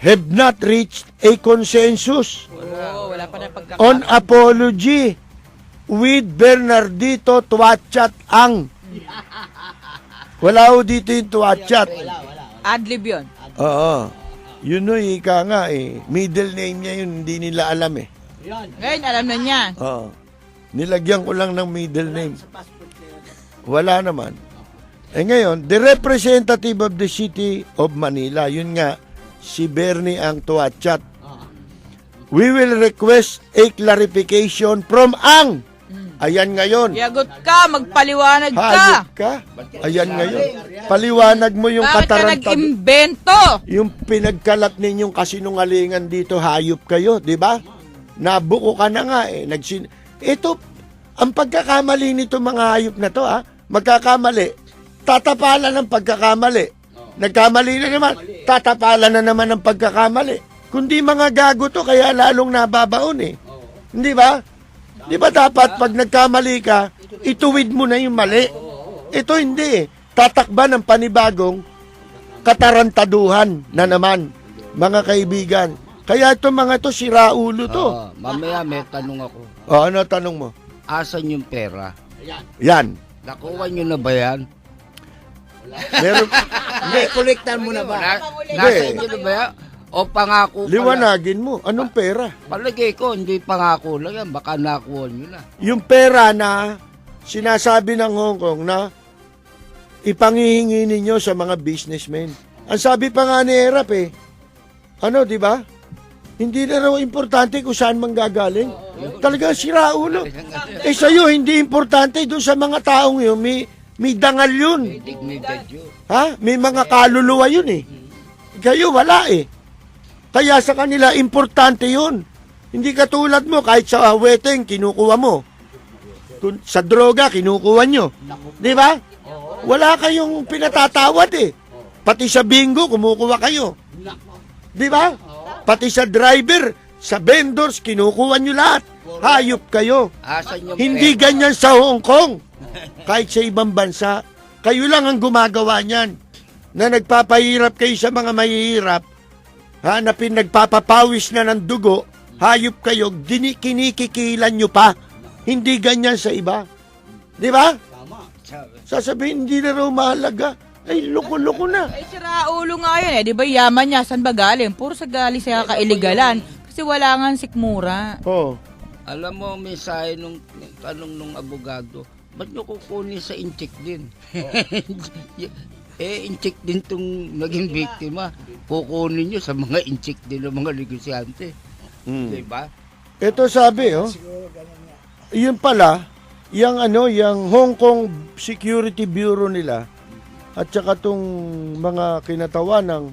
have not reached a consensus Wala pa na pagkakataon. on apology with Bernardito Tuatchat Ang. Wala ho dito yung Tuatchat. Adlib yun. Oo. Yun o, ika nga middle name niya yun, hindi nila alam Ngayon, alam na niya. Oo. Nilagyan ko lang ng middle name. Wala naman. Ngayon, the representative of the city of Manila, yun nga, si Bernie Ang Tuatchat. We will request a clarification from Ang. Ayan ngayon. Yagot ka, magpaliwanag ka. Hayop ka. Ayan ngayon. Paliwanag mo yung Bakit ka katarantado. nag-imbento? Yung pinagkalat ninyong kasinungalingan dito, hayop kayo, di ba? Nabuko ka na nga Ito, ang pagkakamali nito mga hayop na to, magkakamali. Tatapalan ng pagkakamali. Nagkamali na naman, tatapalan na naman ng pagkakamali. Kundi mga gago to, kaya lalong nababaon Hindi ba? Di ba dapat pag nagkamali ka, ituwid mo na yung mali? Ito hindi Tatakba ng panibagong katarantaduhan na naman, mga kaibigan. Kaya ito mga to, siraulo to. Mamaya may tanong ako. Ano tanong mo? Asan yung pera? Yan. Nakuha nyo na ba yan? Meron. Hindi, kolektan mo na ba? Nasa inyo na ba yan? O pangako pala? Liwanagin mo. Anong pera? Palagay ko, hindi pangako lang yan. Baka nakuha nyo na. Yung pera na sinasabi ng Hong Kong na ipangihingi ninyo sa mga businessmen. Ang sabi pa nga ni Erap ano, di ba? Hindi na raw importante kung saan manggagaling. Talaga siraulo. Sa'yo, hindi importante doon sa mga taong yun. May dangal yun. May mga kaluluwa yun Kayo, wala Kaya sa kanila, importante yun. Hindi katulad mo, kahit sa weteng, kinukuha mo. Sa droga, kinukuha nyo. Di ba? Wala kayong pinatatawad Pati sa bingo, kumukuha kayo. Di ba? Pati sa driver, sa vendors, kinukuha nyo lahat. Hayop kayo. Hindi ganyan sa Hong Kong. Kahit sa ibang bansa. Kayo lang ang gumagawa niyan. Na nagpapahirap kayo sa mga mahihirap. Na nagpapapawis na ng dugo. Hayop kayo, kinikikilan nyo pa. Hindi ganyan sa iba. Di ba? Sasabihin, hindi na raw mahalaga. Ay, loko-loko na. Ay, siraulo nga yun Di ba yaman niya, saan ba galing? Puro sa galing sa kailigalan. Kasi wala nga sikmura. Alam mo, mensahe nung tanong nung abogado, ba't nyo kukunin sa incheck din? Incheck din tong naging biktima. Kukunin nyo sa mga incheck din ng mga negosyante. Diba? Ito sabi, yun pala, yung Hong Kong Security Bureau nila, at saka tong mga kinatawan ng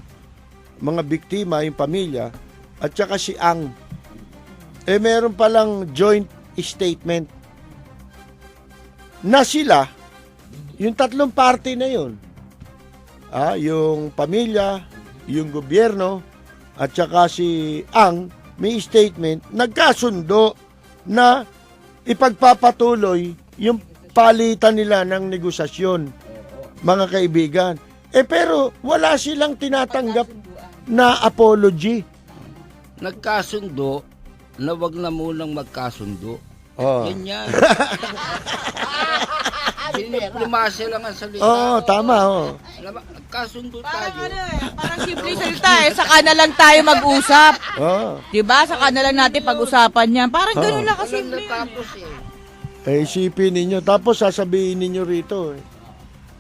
mga biktima, yung pamilya, at saka si Ang, meron palang joint statement na sila, yung tatlong party na yun, yung pamilya, yung gobyerno, at saka si Ang, may statement, nagkasundo na ipagpapatuloy yung palitan nila ng negosasyon, mga kaibigan. Pero wala silang tinatanggap na apology. Nagkasundo na wag na munang magkasundo. Ganyan. Diplomasi lang ang salita. Tama. Nagkasundo tayo. Parang simple salita saka na lang tayo mag-usap. Diba? Saka na lang natin pag-usapan yan. Parang gano'n lang kasimple. Isipin ninyo. Tapos sasabihin ninyo rito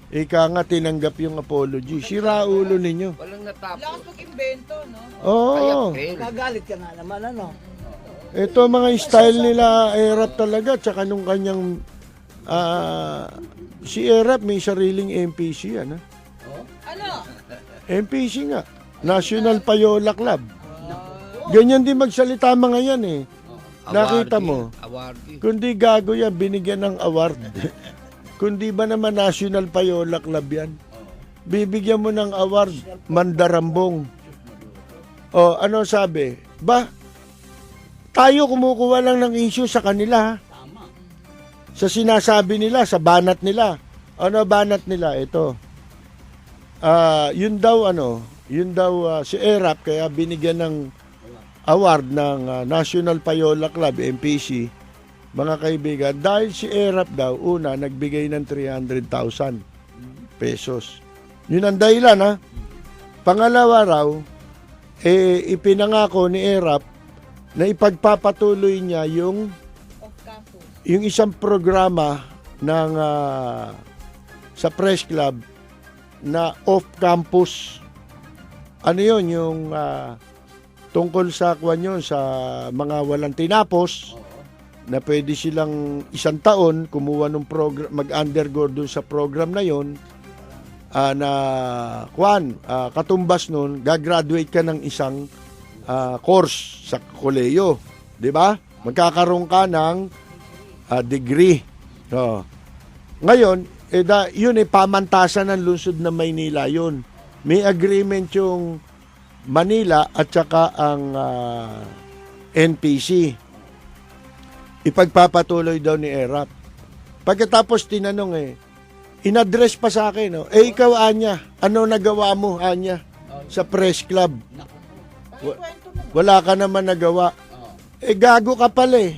ika nga tinanggap yung apology. Siraulo ninyo. Walang natapos. Lakas mag-imbento, no? Nagalit ka nga naman, Ito mga style nila, Erap talaga. Tsaka nung kanyang si Erap may sariling MPC yan. Ano? MPC nga. National Payola Club. Ganyan din magsalita mga yan Nakita mo. Awardee. Kundi gago yan, binigyan ng award. Kundi ba naman National Payola Club yan? Bibigyan mo ng award, mandarambong. O, ano sabi? Ba, tayo kumukuha lang ng issue sa kanila. Sa sinasabi nila, sa banat nila. Ano banat nila? Ito. Yun daw si ERAP kaya binigyan ng award ng National Payola Club, MPC, mga kaibigan, dahil si ERAP daw, una, nagbigay ng 300,000 pesos. Yun ang dahilan, ha? Pangalawa raw, ipinangako ni ERAP na ipagpapatuloy niya yung isang programa ng sa Press Club na off-campus. Ano yun? Yung tungkol sa sa mga walang tinapos na pwede silang 1 taon kumuha ng program, mag-undergo dun sa program na yon katumbas nun, gagraduate ka ng isang course sa koleyo. Di ba? Magkakaroon ka ng degree. Ngayon, yun pamantasan ng lungsod ng Maynila yun. May agreement yung Manila at saka ang NPC. Ipagpapatuloy daw ni ERAP. Pagkatapos tinanong in-address pa sa akin, ikaw Anya, ano nagawa mo Anya sa Press Club? Wala ka naman nagawa. Gago ka pala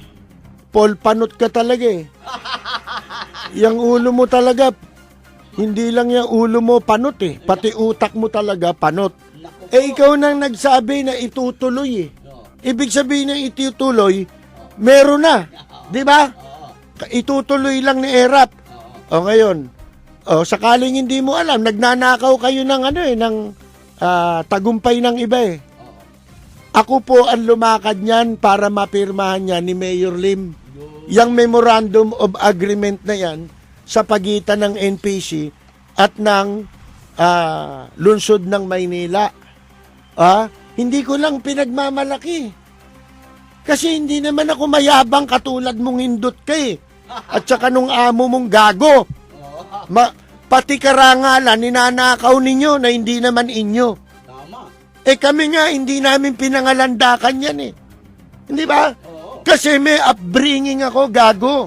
Paul Panot ka talaga Yang ulo mo talaga, hindi lang yung ulo mo panot pati utak mo talaga panot. Ikaw nang nagsabi na itutuloy Ibig sabihin na itutuloy, meron na. Di ba? Itutuloy lang ni ERAP. Ngayon, sakaling hindi mo alam, nagnanakaw kayo ng ng tagumpay ng iba Ako po ang lumakad niyan para mapirmahan niya ni Mayor Lim. Yang Memorandum of Agreement na yan sa pagitan ng NPC at ng lungsod ng Maynila. Hindi ko lang pinagmamalaki. Kasi hindi naman ako mayabang katulad mong hindot ka At saka nung amo mong gago. Pati karangalan, ninanakaw ninyo na hindi naman inyo. Kami nga, hindi namin pinangalandakan yan Hindi ba? Kasi may upbringing ako, gago.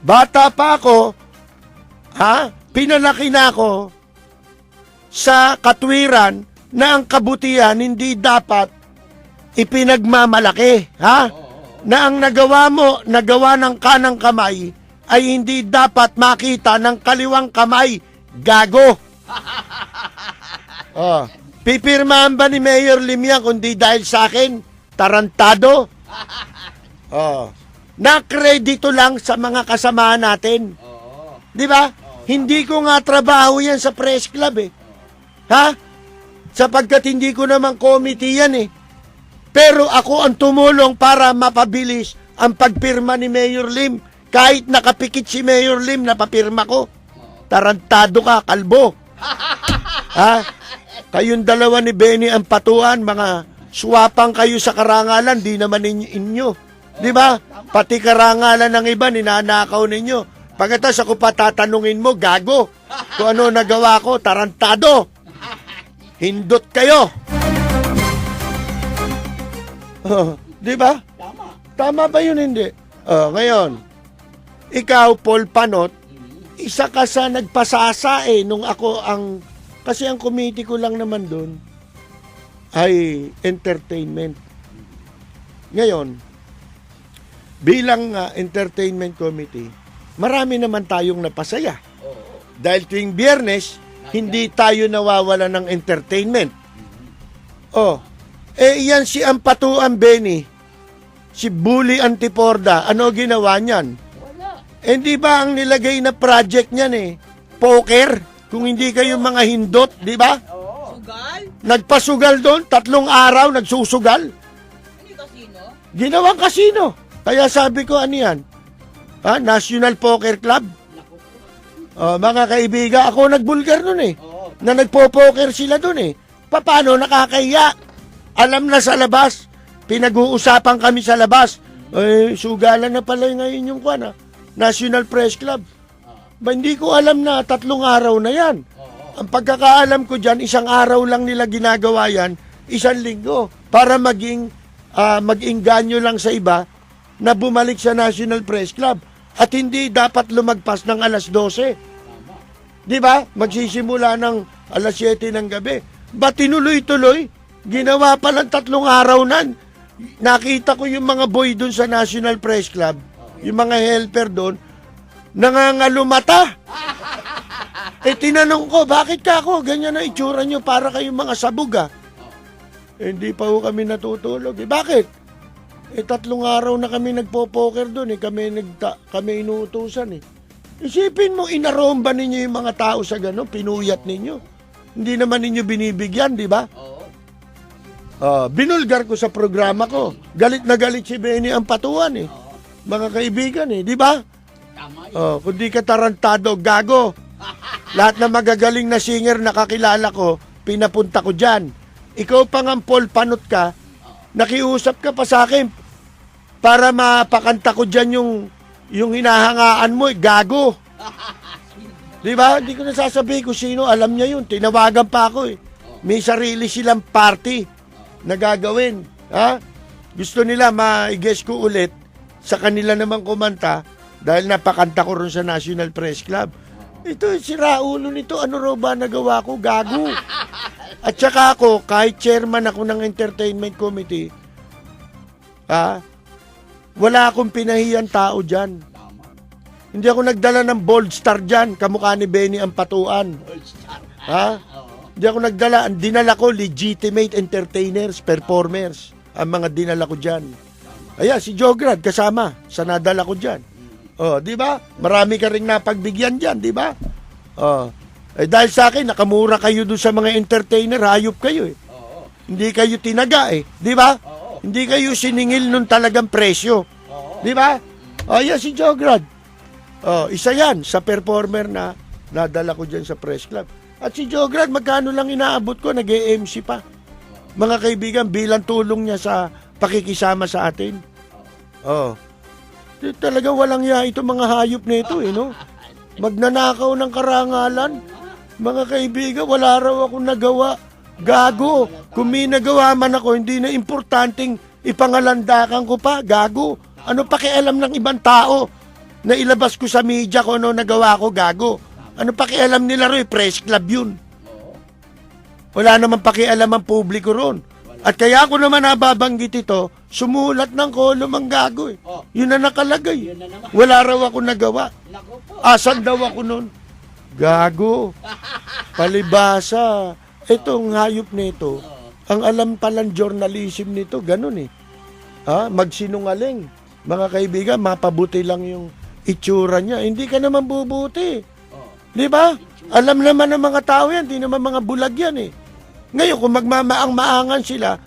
Bata pa ako, pinalaki na ako sa katwiran na ang kabutihan hindi dapat ipinagmamalaki, Na ang nagawa mo, nagawa ng kanang kamay, ay hindi dapat makita ng kaliwang kamay, gago. Pipirmahan ba ni Mayor Lim yan kundi dahil sa akin? Tarantado? Na-kredito lang sa mga kasamahan natin. Di ba? Hindi ko nga trabaho yan sa Press Club Sapagkat hindi ko naman committee yan Pero ako ang tumulong para mapabilis ang pagpirma ni Mayor Lim. Kahit nakapikit si Mayor Lim, napapirma ko. Tarantado ka, kalbo. Kayong dalawa ni Benny ang patuan, mga swapang kayo sa karangalan, di naman inyo. Di ba? Pati karangalan ng iba, ninanakaw ninyo. Pagkatapos ako patatanungin mo, gago. Kung ano nagawa ko, tarantado. Hindot kayo. Di ba? Tama ba yun, hindi? Ngayon, ikaw, Paul Panot, isa ka sa nagpasasa nung ako kasi ang committee ko lang naman doon ay entertainment. Ngayon, bilang entertainment committee, marami naman tayong napasaya. Dahil tuwing Biyernes, hindi tayo nawawala ng entertainment. Yan si Ampatuan Benny, si Bully Antiporda, ano ginawa niyan? Hindi ba ang nilagay na project niyan poker? Kung hindi kayo mga hindot, di ba? Sugal? Nagpasugal doon, 3 araw nagsusugal. Kasino? Ginawang kasino. Kaya sabi ko, ano yan? National Poker Club? Mga kaibigan, ako nagbulgar nun na nagpo-poker sila dun Paano nakakahiya? Alam na sa labas, pinag-uusapan kami sa labas. Sugalan na pala ngayon yung National Press Club. Ba, hindi ko alam na 3 araw na yan. Ang pagkakaalam ko dyan, 1 araw lang nila ginagawa yan, 1 linggo. Para mag-inganyo lang sa iba na bumalik sa National Press Club. At hindi dapat lumagpas ng alas 12. Di ba? Magsisimula ng alas 7 ng gabi. Ba tinuloy-tuloy? Ginawa pa lang 3 araw nan. Nakita ko yung mga boy dun sa National Press Club, yung mga helper doon, nangangalumata. Tinanong ko, bakit ka ako? Ganyan na itsura nyo, para kayong mga sabog hindi pa ho kami natutulog. Bakit? 3 araw na kami nagpo-poker doon. Kami inuutusan. Isipin mo, inaromba ninyo yung mga tao sa gano'n, pinuyat ninyo. Hindi naman ninyo binibigyan, di ba? Binulgar ko sa programa ko. Galit na galit si Benny ang patuan mga kaibigan di ba? Kung di ka tarantado, gago. Lahat na magagaling na singer na kakilala ko, pinapunta ko dyan. Ikaw pang ang Paul Panot ka, nakiusap ka pa sa akin para mapakanta ko dyan yung hinahangaan mo, gago. Di ba? Hindi ko nasasabi kung sino, alam niya yun. Tinawagan pa ako May sarili silang party na gagawin. Gusto nila ma-guess ko ulit sa kanila namang kumanta dahil napakanta ko ron sa National Press Club. Ito, sira ulo nito. Ano raw ba nagawa ko? Gago. At saka ako, kahit chairman ako ng entertainment committee, wala akong pinahiyang tao dyan. Hindi ako nagdala ng bold star dyan, kamukha ni Benny ang patuan. Hindi ako nagdala. Ang dinala ko, legitimate entertainers, performers. Ang mga dinala ko dyan. Si Jograd kasama sa nadala ko dyan. Di ba? Marami ka ring napagbigyan dyan, di ba? Dahil sa akin, nakamura kayo doon sa mga entertainer, hayop kayo Hindi kayo tinaga di ba? Hindi kayo siningil nun talagang presyo. Di ba? Si Jograd. Isa yan sa performer na nadala ko dyan sa press club. At si Jograd, magkano lang inaabot ko, nag-MC pa. Mga kaibigan, bilang tulong niya sa pakikisama sa atin. Talaga walang ya ito mga hayop na ito, no? Magnanakaw ng karangalan. Mga kaibigan, wala raw akong nagawa. Gago. Kung may nagawa man ako, hindi na importanteng ipangalandakan ko pa. Gago. Ano pakialam ng ibang tao na ilabas ko sa media kung ano nagawa ko? Gago. Ano pakialam nila rin? Press club yun. Wala naman pakialam ang publiko ron. At kaya ako naman nababanggit ito, sumulat ng kolom ang gago Yun na nakalagay. Wala raw ako nagawa. Asan daw ako nun? Gago. Palibasa. Itong hayop nito, ang alam palang journalism nito, ganun magsinungaling. Mga kaibigan, mapabuti lang yung itsura niya. Hindi ka naman bubuti. Di ba? Alam naman ng mga tao yan, di naman mga bulag yan Ngayon, kung magmamaang-maangan sila,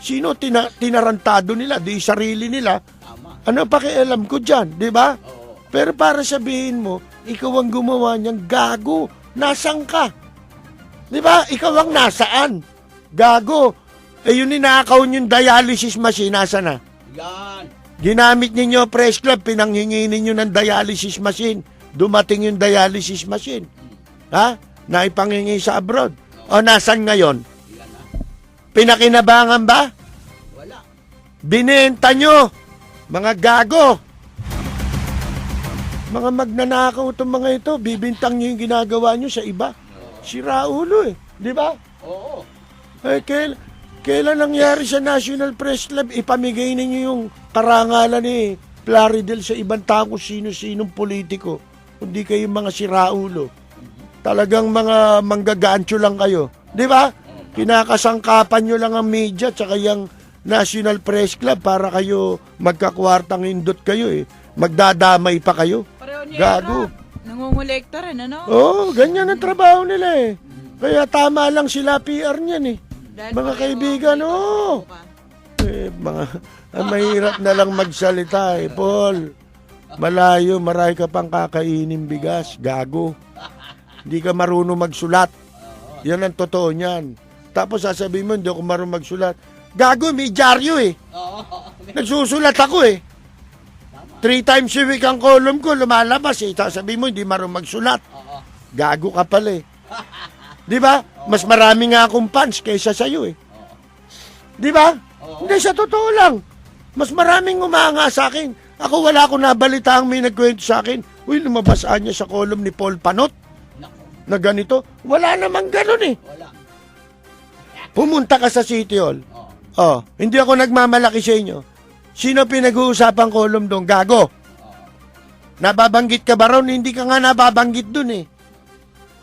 sino tinarantado nila? Di sarili nila. Ano pakialam ko dyan, di ba? Pero para sabihin mo, ikaw ang gumawa niyang gago. Nasaan ka? Di ba? Ikaw ang nasaan? Gago. Yun ninakaw yung dialysis machine, nasa na? Yan. Ginamit ninyo press club, pinanghingi ninyo ng dialysis machine. Dumating yung dialysis machine. Naipanghingi sa abroad. O nasan ngayon? Pinakinabangan ba? Wala. Binenta nyo. Mga gago. Mga magnanakaw itong mga ito. Bibintang nyo yung ginagawa nyo sa iba. Sira ulo Di ba? Oo. Kailan nangyari sa National Press Club, ipamigay ninyo yung karangalan ni Plaridel sa ibang tao kung sino-sinong politiko. Kundi kayo mga siraulo. Talagang mga manggagancho lang kayo. Di ba? Kinakasangkapan nyo lang ang media tsaka yung National Press Club para kayo magkakwartang indot kayo Magdadamay pa kayo. Gago. Nangungulekta rin, ano? Ganyan ang trabaho nila Kaya tama lang sila PR niyan Mga kaibigan, mahirap na lang magsalita Paul. Malayo, marami ka pang kakainin bigas. Gago. Hindi ka marunong magsulat. Yan ang totoo niyan. Tapos sasabihin mo, hindi ako marunong magsulat. Gago, may dyaryo Nagsusulat ako 3 times a week ang column ko, lumalabas eh. Sabi mo, hindi marunong magsulat. Gago ka pala eh. Di ba? Mas marami nga akong fans kaysa sa'yo eh. Di ba? Hindi, sa totoo lang. Mas maraming umanga sa akin. Ako wala akong nabalita ang may nagkwento sa akin. Uy, lumabasaan niya sa column ni Paul Panot na ganito. Wala namang ganun eh. Pumunta ka sa City Hall. Oh, hindi ako nagmamalaki sa inyo. Sino pinag-uusapang column doon? Gago. Nababanggit ka ba ron? Hindi ka nga nababanggit doon eh.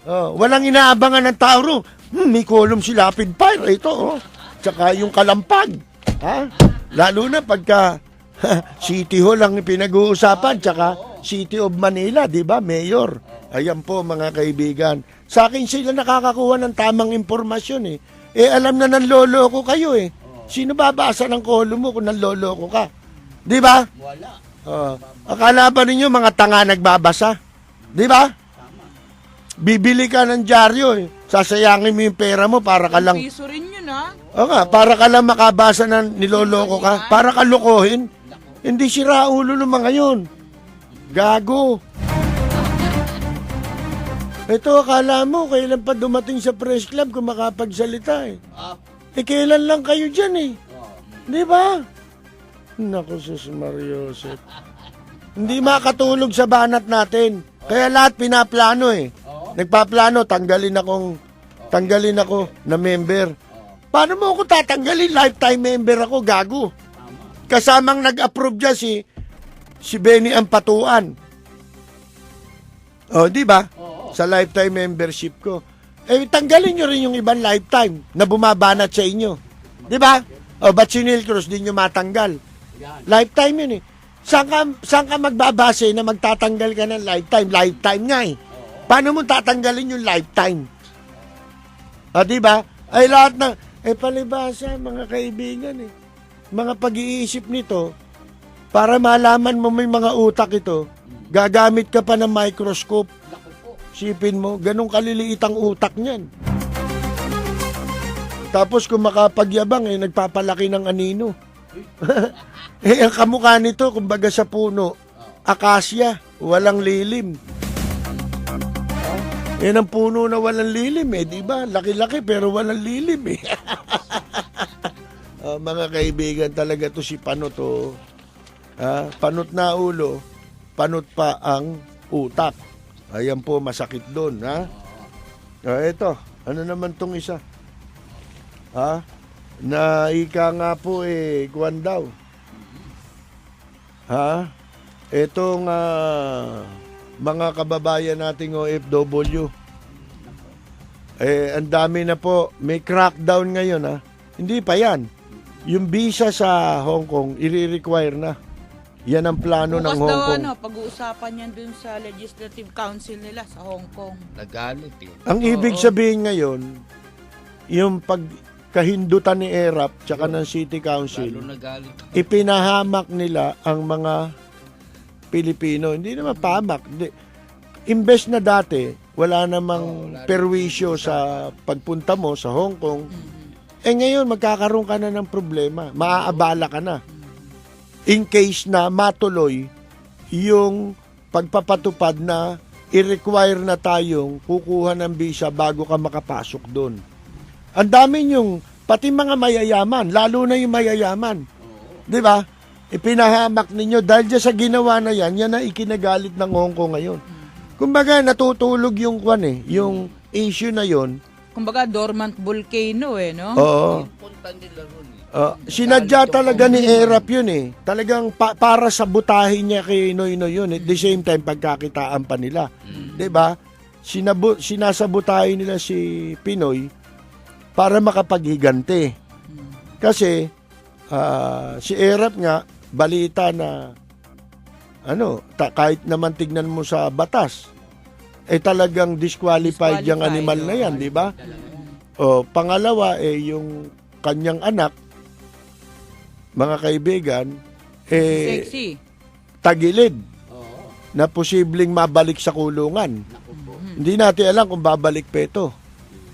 Oh, walang inaabangan ng tao ron. May column si Lapid Fire. Ito, oh. Tsaka yung Kalampag. Ha? Lalo na pagka City Hall ang pinag-uusapan, tsaka City of Manila, di ba? Mayor. Ayan po, mga kaibigan. Sa akin sila nakakakuha ng tamang impormasyon eh. Eh, alam na nanloloko kayo eh. Sino babasa ng column mo kung nanloloko ka? Di ba? Wala. Akala ba ninyo mga tanga nagbabasa? Di ba? Bibili ka ng dyaryo eh. Sasayangin mo yung pera mo para ka lang... Piso rin yun, ha? O nga, para ka lang makabasa ng niloloko ka. Para ka lokohin. Hindi sira ulo ng mga yun. Gago. Ito, akala mo, kailan pa dumating sa press club kung makapagsalita eh. Eh, kailan lang kayo dyan eh. Di ba? Naku, sus Mariosep. Hindi makatulog sa banat natin. Kaya lahat pinaplano eh. Nagpaplano, tanggalin ako na member. Paano mo ako tatanggalin? Lifetime member ako, gago. Kasamang nag-approve dyan si Benny Ampatuan. O, di ba? Sa lifetime membership ko. Eh, tanggalin nyo rin yung ibang lifetime na bumabanat sa inyo. Di ba? O, ba't si Neil Cruz di nyo matanggal? Lifetime yun eh. Saan ka magbabase na magtatanggal ka ng lifetime? Lifetime nga eh. Paano mo tatanggalin yung lifetime? O, di ba? Ay, lahat na... palibasa, mga kaibigan eh. Mga pag-iisip nito, para malaman mo may mga utak ito, gagamit ka pa ng microscope. Sipin mo, ganun kaliliit ang utak niyan. Tapos kung makapagyabang, nagpapalaki ng anino. Ang kamukha nito, kumbaga sa puno, akasya, walang lilim. Yan ang puno na walang lilim di ba? Laki-laki pero walang lilim mga kaibigan, talaga to si Panot Panot na ulo, panot pa ang utak. Ayan po, masakit doon, ito, ano naman tong isa? Na ika nga po kuwan daw. Itong mga kababayan nating OFW. Ang dami na po, may crackdown ngayon Hindi pa yan. Yung visa sa Hong Kong, i-require na. Yan ang plano ng Hong Kong. Pag-uusapan yan dun sa Legislative Council nila sa Hong Kong. Nagalit Ang ibig sabihin ngayon, yung pagkahindutan ni ERAP tsaka ng City Council, ipinahamak nila ang mga Pilipino. Hindi naman pahamak. Imbes na dati, wala namang perwisyo sa pagpunta mo sa Hong Kong. Ngayon, magkakaroon ka na ng problema. Maaabala ka na. In case na matuloy yung pagpapatupad na i-require na tayong kukuha ng visa bago ka makapasok doon. Ang dami yung, pati mga mayayaman, lalo na yung mayayaman. Di ba? Ipinahamak ninyo dahil dyan sa ginawa na yan na ikinagalit ng Hong Kong ngayon. Kumbaga, natutulog yung yung issue na yon. Kumbaga, dormant volcano no? Oo. Sinadya talaga ni ERAP yun Talagang para sabutahin niya kay Noynoy yun. At the same time, pagkakitaan pa nila. Diba? Sinasabutahin nila si Pinoy para makapaghiganti. Kasi, si ERAP nga, balita na, kahit naman tignan mo sa batas, talagang disqualified yung animal na yan, di ba? Pangalawa, yung kanyang anak, mga kaibigan, sexy. Tagilid na posibleng mabalik sa kulungan. Hindi natin alam kung babalik pa ito,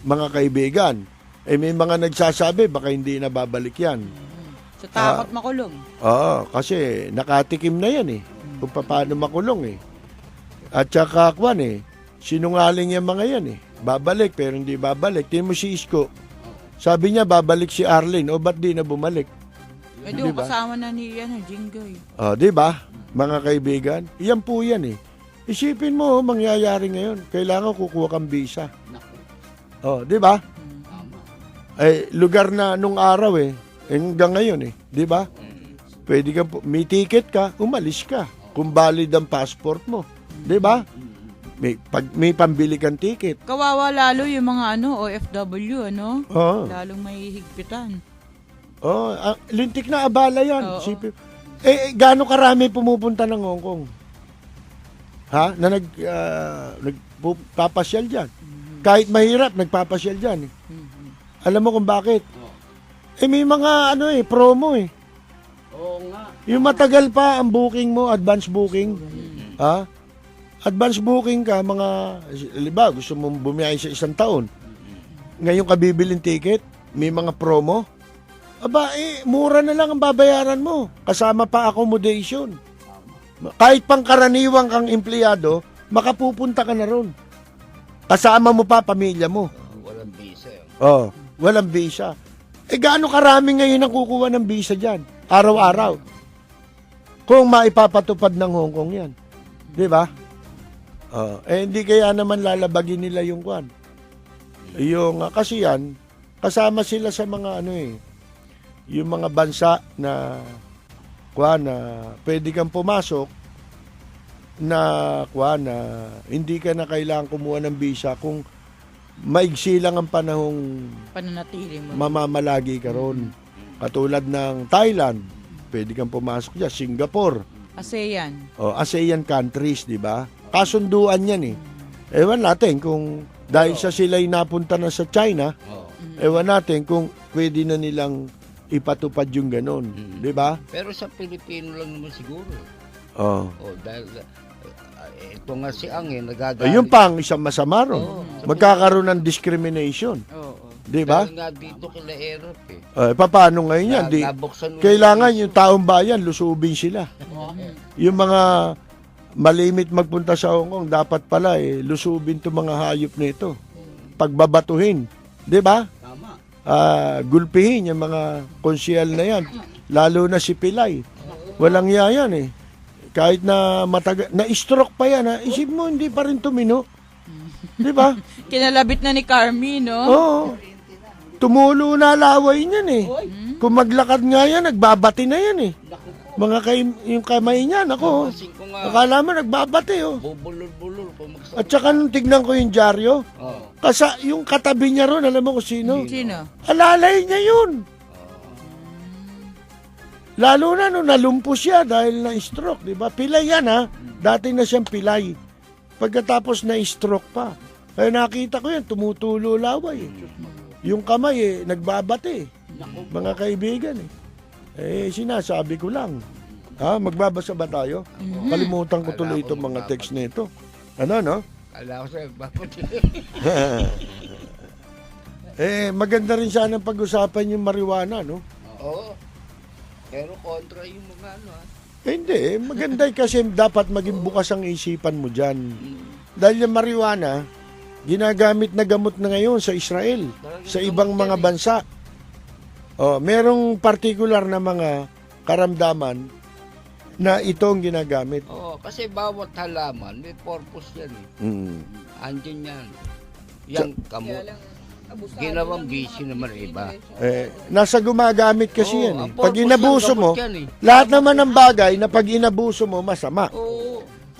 mga kaibigan. May mga nagsasabi, baka hindi na babalik yan. So, takot makulong. Kasi nakatikim na yan kung paano makulong eh. At saka kwan eh, sinungaling yung mga yan eh. Babalik pero hindi babalik. Tingnan mo si Isko. Sabi niya babalik si Arlene. O ba't di na bumalik? Eh, di ba? Kasama na ni Jinggoy. Di ba? Mga kaibigan, yan po yan eh. Isipin mo, mangyayari ngayon. Kailangan kukuha kang visa. Di ba? Lugar na nung araw eh. Hanggang ngayon eh. Di ba? Pwede kang, may ticket ka, umalis ka. Kung valid ang passport mo. Di ba? May pambili kang ticket. Kawawa lalo yung mga OFW, ano? Oo. Lalong may higpitan. Lintik na abala yan. Gaano karami pumupunta ng Hong Kong? Ha? Na nagpapasyal dyan. Kahit mahirap, nagpapasyal dyan. Alam mo kung bakit? May mga promo eh. Oo nga. Yung matagal pa ang booking mo, advance booking. Ha? Advance booking ka, mga, liba, gusto mong bumiyahe sa 1 taon. Ngayon ka bibilin ticket, may mga promo. Mura na lang ang babayaran mo. Kasama pa accommodation. Kahit pangkaraniwang kang empleyado, makapupunta ka na ron. Kasama mo pa pamilya mo. Walang visa. Walang visa. Gaano karami ngayon ang kukuha ng visa dyan? Araw-araw. Kung maipapatupad ng Hong Kong yan. Di ba? Hindi kaya naman lalabagin nila yung kwan. Kasi yan, kasama sila sa mga yung mga bansa na pwede kang pumasok na hindi ka na kailangan kumuha ng visa kung maigsi lang ang panahong pananatili mo. Mamamalagi ka ron. Katulad ng Thailand, pwede kang pumasok dyan. Singapore. ASEAN. ASEAN countries, di ba? Kasunduan yan eh. Ewan natin kung dahil sa sila'y napunta na sa China, ewan natin kung pwede na nilang ipatupad yung ganon. Di ba? Pero sa Pilipino lang naman siguro. Dahil ito nga si Ang nagagalit. Yung pang isang masama ron. Magkakaroon ng discrimination. Di ba? Dahil nga dito kila Erap paano ngayon yan? Kailangan yung taong bayan, lusubin sila. Yung mga malimit magpunta sa Hong Kong, dapat pala lusubin itong mga hayop na ito. Pagbabatuhin. Di ba? Gulpihin yung mga konsyel na yan. Lalo na si Pilay. Walang yayan eh. Kahit na na-stroke pa yan, isip mo hindi pa rin tumino. Di ba? Kinalabit na ni Carmi, no? Oo. Tumulo na laway niyan eh. Kung maglakad nga yan, nagbabati na yan eh. Yung kamay niya, ako. Akala mo nagbabati Bubulol-bulol. At saka nung tignan ko yung dyaryo, kasi yung katabi niya ron, alam mo kung sino? Sino? Alalay niya yun. Lalo na nung nalumpos siya dahil na-stroke, di ba? Pilay yan ha. Dati na siyang pilay. Pagkatapos na-stroke pa. Kaya nakita ko yan, tumutulo laway. Yung kamay nagbabati. Mga kaibigan sinasabi ko lang. Magbabasa ba tayo? Kalimutan ko tuloy itong mga text na ito. No? Kala ko sa'yo, bakit? Maganda rin sana pag-usapan yung marijuana, no? Oo. Pero kontra yung mga hindi. Maganda kasi dapat maging bukas ang isipan mo dyan. Dahil yung marijuana, ginagamit na gamot na ngayon sa Israel, sa ibang mga bansa. Merong particular na mga karamdaman na itong ginagamit. Kasi bawat halaman, may purpose yan Andyan yan. Yang kamot. Ginawang busy naman iba. Nasa gumagamit kasi yan. Pag inabuso mo, lahat naman ng bagay na pag inabuso mo, masama.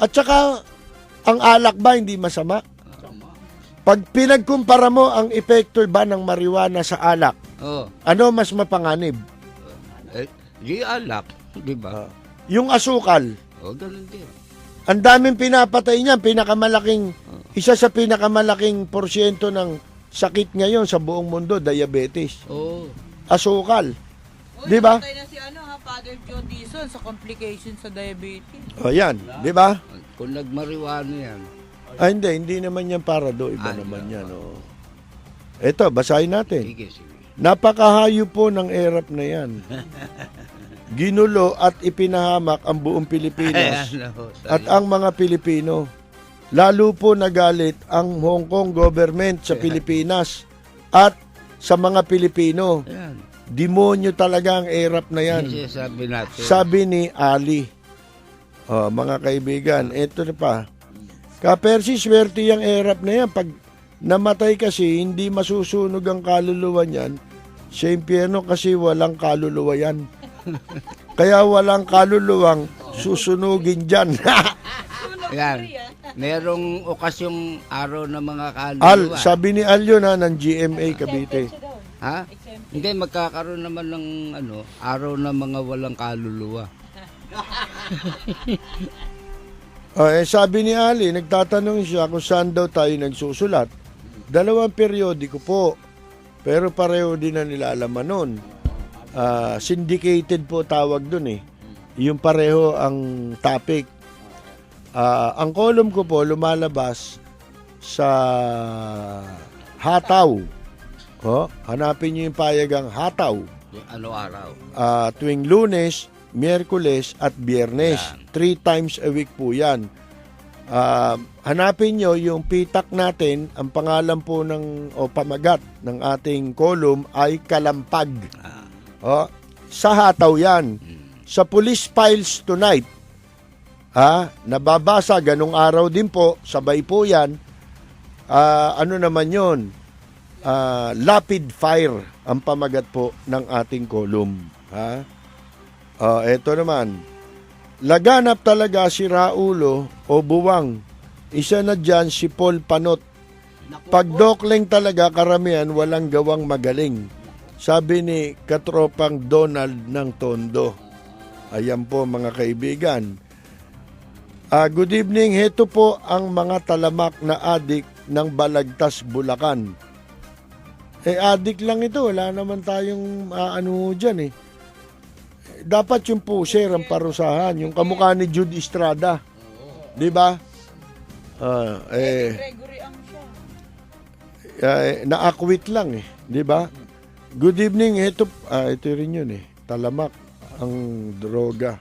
At saka, ang alak ba hindi masama? Pag pinagkumpara mo ang epekto ba ng marijuana sa alak, ano mas mapanganib? Yung alak, di ba? Yung asukal. Ganun din. Ang daming pinapatay niyan, isa sa pinakamalaking porsyento ng sakit ngayon sa buong mundo, diabetes. Asukal. Di ba? Patay na si Father Joe Dizon sa complications sa diabetes. Yan, di ba? Kung nagmarijuana yan. Hindi naman yan para do. Iba naman yan. Ito, basahin natin. Sige. Napakahayo po ng erap na yan. Ginulo at ipinahamak ang buong Pilipinas at ang mga Pilipino. Lalo po nagalit ang Hong Kong government sa Pilipinas at sa mga Pilipino. Demonyo talaga ang erap na yan. Sabi ni Ali. Mga kaibigan, ito na pa. Kapersi, swerte yung erap na yan. Pag namatay kasi, hindi masusunog ang kaluluwa niyan. Sa impyerno kasi walang kaluluwa yan. Kaya walang kaluluwang susunugin dyan. Yan. Merong okasyong araw ng mga kaluluwa. Sabi ni Al yun ng GMA Cavite. Ha? Hindi, magkakaroon naman ng araw ng mga walang kaluluwa. Sabi ni Ali, nagtatanong siya kung saan daw tayo nagsusulat. 2 periodiko po, pero pareho din na nilalaman nun. Syndicated po tawag dun eh. Yung pareho ang topic. Ang column ko po lumalabas sa Hataw. Hanapin niyo yung payagang Hataw. Ano araw? Tuwing Lunes, Miyerkules at Biyernes. 3 times a week po yan. Hanapin nyo yung pitak natin. Ang pangalan po pamagat ng ating column ay Kalampag. Sa Hataw yan. Sa Police Files Tonight, nababasa ganung araw din po, sabay po yan. Ano naman yun? Lapid Fire ang pamagat po ng ating column. Eto naman. Laganap talaga si Raulo o Buwang. Isa na dyan si Paul Panot. Pag dokling talaga karamihan walang gawang magaling. Sabi ni katropang Donald ng Tondo. Ayan po mga kaibigan. Good evening. Heto po ang mga talamak na adik ng Balagtas, Bulacan. Adik lang ito. Wala naman tayong dyan eh. Dapat yung pusher ang parusahan. Yung kamukha ni Jude Estrada. Di ba? Na-acquit lang eh. Di ba? Good evening. Ito rin yun eh. Talamak ang droga.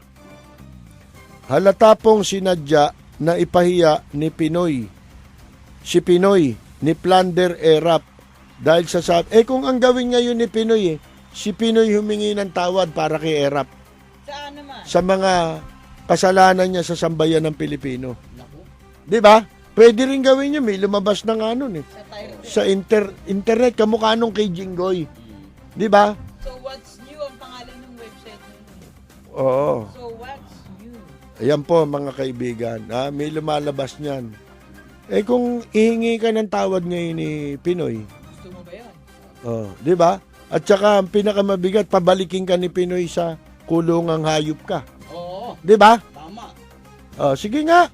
Halata pong sinadya na ipahiya ni Pinoy. Si Pinoy ni Plunder Erap. Dahil sa kung ang gawin ngayon ni Pinoy si Pinoy humingi ng tawad para kay Erap. Saan naman? Sa mga kasalanan niya sa sambayan ng Pilipino. Di ba? Pwede rin gawin niya. May lumabas na nga nun eh. Sa internet, kamukha nung kay Jinggoy. Di ba? So what's new ang pangalan ng website niyo? Oo. So what's new? Ayan po mga kaibigan. May lumalabas niyan. Kung ihingi ka ng tawad ngayon ni Pinoy. Gusto mo ba yun? Di ba? At saka ang pinakamabigat, pabalikin ka ni Pinoy sa kulungang hayop ka. Oo. Di ba? Tama. Sige nga.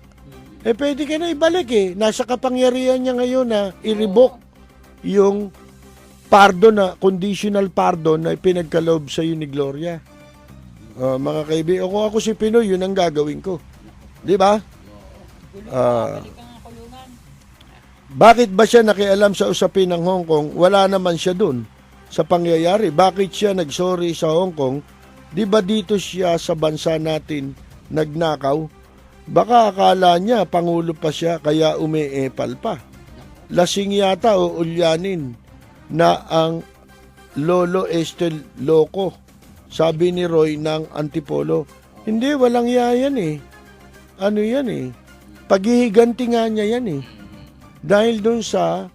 Pwede ka na ibalik eh. Nasa kapangyarihan niya ngayon na i-revoke yung pardon conditional pardon na ipinagkaloob sa iyo ni Gloria. Mga kaibigan, kung ako si Pinoy, yun ang gagawin ko. Di ba? Bakit ba siya nakialam sa usapin ng Hong Kong? Wala naman siya dun sa pangyayari. Bakit siya nagsorry sa Hong Kong? Di ba dito siya sa bansa natin nagnakaw? Baka akala niya pangulo pa siya kaya umeepal pa. Lasing yata o ulyanin na ang Lolo Estel Loco. Sabi ni Roy ng Antipolo. Hindi, walang yayan eh. Ano yan eh? Paghihiganti nga niya yan eh. Dahil dun sa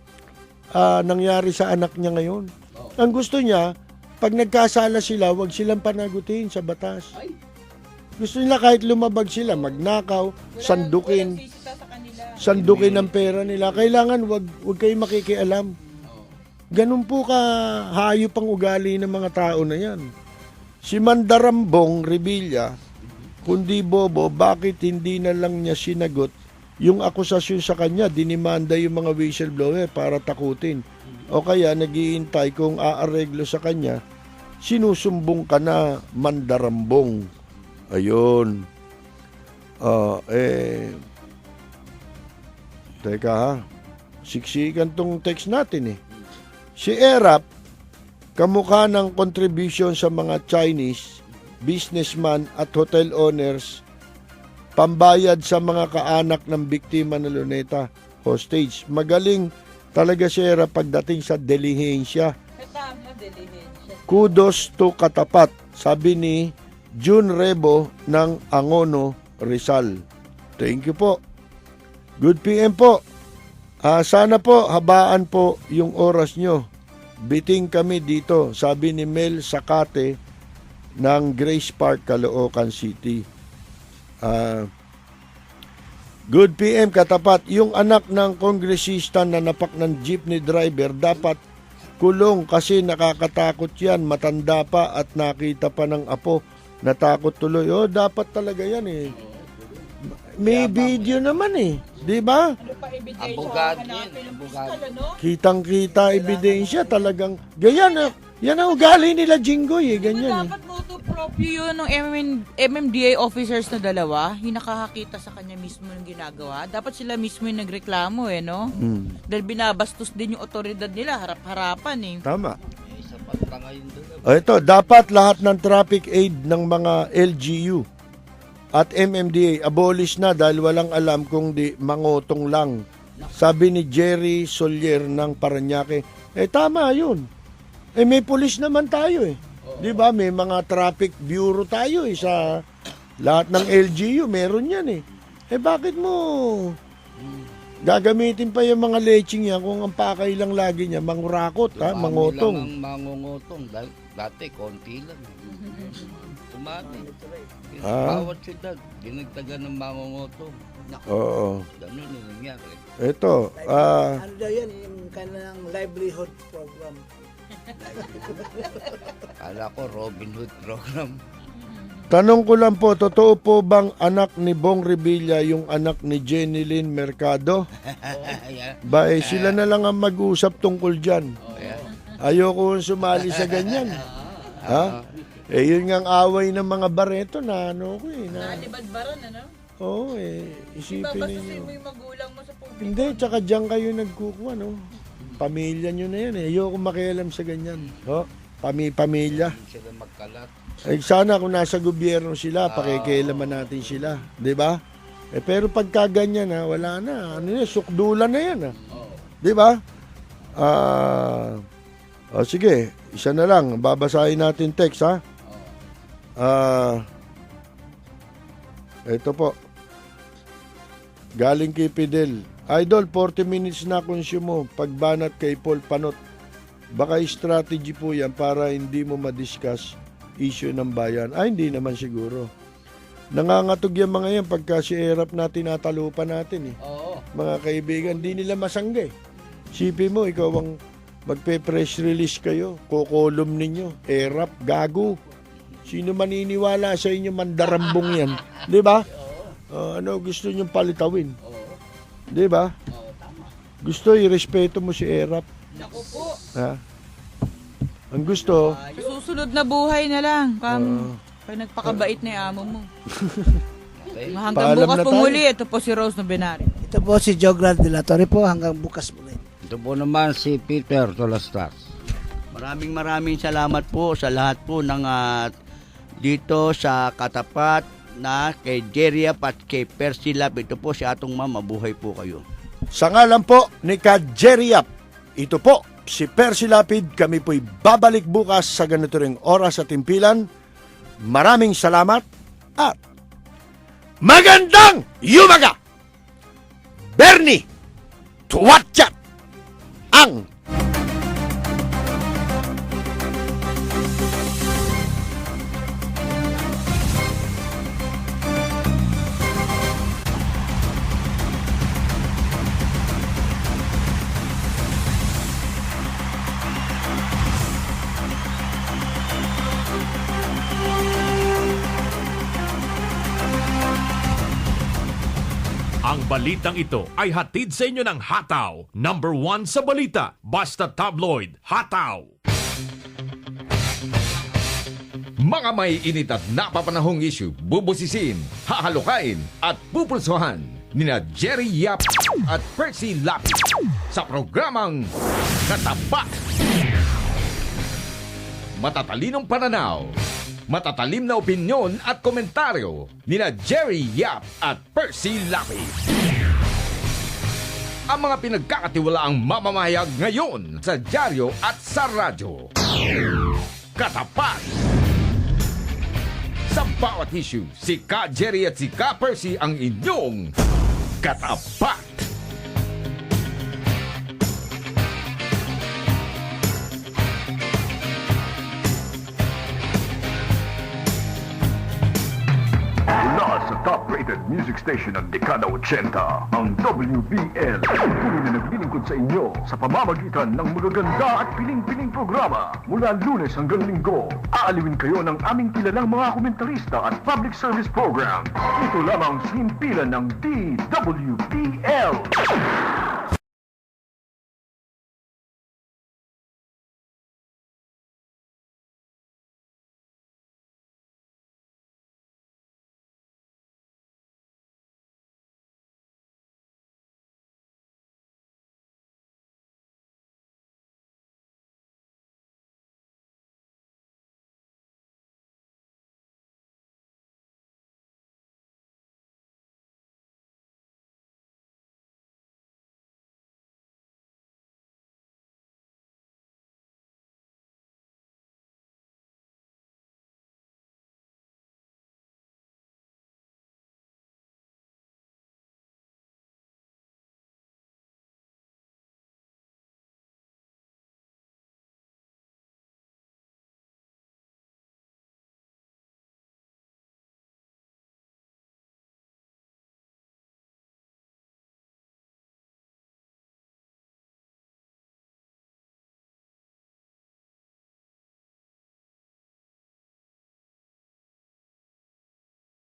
nangyari sa anak niya ngayon. Ang gusto niya, pag nagkasala sila, wag silang panagutin sa batas. Gusto nila kahit lumabag sila, magnakaw, sandukin ang pera nila. Kailangan wag kayo makikialam. Ganun po ka hayop ang ugali ng mga tao na yan. Si Mandarambong Revilla, kundi bobo, bakit hindi na lang niya sinagot yung akusasyon sa kanya, dinimanda yung mga whistleblower para takutin. O kaya naghihintay kung aareglo sa kanya, sinusumbong ka na Mandarambong. Ayun. Teka ha. Siksikan tong text natin eh. Si Erap, kamukha ng contribution sa mga Chinese, businessman at hotel owners, pambayad sa mga kaanak ng biktima ng Luneta hostage. Magaling talaga si Era pagdating sa delihensya. Kudos to katapat, sabi ni June Rebo ng Angono, Rizal. Thank you po. Good PM po. Sana po habaan po yung oras nyo. Biting kami dito, sabi ni Mel Sakate ng Grace Park, Caloocan City. Good PM katapat, yung anak ng kongresista na napak ng jeepney driver dapat kulong kasi nakakatakot yan, matanda pa at nakita pa ng apo, natakot tuloy. Dapat talaga yan eh. May video naman eh, di ba? Abogado yan. Kitang-kita ebidensya talagang ganyan. Yan ang ugali nila Jinggoy eh, ganyan. Dapat moto proprio yun ng MMDA officers na dalawa, yung nakakakita sa kanya mismo ng ginagawa. Dapat sila mismo yung nagreklamo eh, no? Dahil binabastos din yung otoridad nila, harap-harapan eh. Tama. Ito, dapat lahat ng traffic aid ng mga LGU at MMDA abolish na dahil walang alam kung di mangotong lang. Sabi ni Jerry Solier ng Parañaque. Tama yun. May pulis naman tayo eh. Di ba? May mga traffic bureau tayo eh. Sa lahat ng LGU, meron yan eh. Bakit mo gagamitin pa yung mga leching yan kung ang pakay lang lagi niya, mangurakot, mangotong. Lang ang mangungotong. Dati, konti lang. Tumati. Bawat syudad, dinagdagan ng mangungotong. Oo. Ganun yung nangyari. Ito. Ano daw yan, yung kanilang livelihood program. Kala ko Robin Hood program. Tanong ko lang po, totoo po bang anak ni Bong Revilla yung anak ni Jenny Lynn Mercado? Sila na lang ang mag-usap tungkol dyan. Ayoko sumali sa ganyan. Yun nga ang away ng mga Barreto na ano ko eh. Nalibadbaran, ano? Oo isipin ninyo. Mo yung magulang mo sa publiko. Hindi, tsaka dyan kayo nagkukuha, no? Pamilya nyo na yan eh. Ayoko makialam sa ganyan. Pamilya. Sila magkalat. Sana kung nasa gobyerno sila, pakikialaman natin sila. Di ba? Pero pagka ganyan, wala na. Ano yan? Sukdulan na yan. Di ba? Sige, isa na lang. Babasahin natin text, ha? Ito po. Galing kay Fidel. Idol, 40 minutes na consume mo. Pagbanat kay Paul Panot. Baka strategy po yan para hindi mo madiscuss issue ng bayan. Hindi naman siguro. Nangangatog yung mga yan pagka si Erap na tinatalupan natin eh. Mga kaibigan, di nila masangga eh. Sipin mo, ikaw ang magpe-press release kayo, kukolum ninyo, Erap, gago. Sino maniniwala sa inyo, mandarambong yan? Di ba? Ano gusto nyong palitawin? Di ba? Gusto, irespeto mo si Erap. Naku po. Ang gusto, Sa susunod na buhay na lang. Pag nagpakabait na yung amo mo. Hanggang Paalam bukas na po tayo. muli. Ito po si Rose Nobenari. Ito po si Jograd de la Torre po, hanggang bukas muli. Ito po naman si Peter Tolastas. Maraming salamat po sa lahat po ng dito sa katapat na kay Jerry Yap at kay Percy Lab. Ito po si atong mabuhay po kayo. sa ngalan po ni Ka Jerry Yap, ito po si Percy Lapid. Kami po'y babalik bukas sa ganito ring oras at timpilan. Maraming salamat at magandang yumaga! Bernie Tuwatchat ang Ang balitang ito ay hatid sa inyo ng Hataw. Number 1 sa balita, Basta Tabloid, Hataw. Mga may init at napapanahong issue, bubusisiin, hahalukain at pupulsuhan nina Jerry Yap at Percy Lapid sa programang Katapat. matatalinong pananaw, matatalim na opinyon at komentaryo nina Jerry Yap at Percy Lapid. Ang mga pinagkakatiwalaang mamamahayag ngayon sa dyaryo at sa radyo. Katapat! Sa bawat issue, si Ka Jerry at si Ka Percy ang inyong katapat! Mula sa top-rated music station ng dekada 80, ang WBL. Tuloy na naglilingkod sa inyo sa pamamagitan ng magaganda at piling-piling programa. Mula Lunes hanggang Linggo, aaliwin kayo ng aming kilalang mga komentarista at public service program. Ito lamang sa himpilan ng DWBL.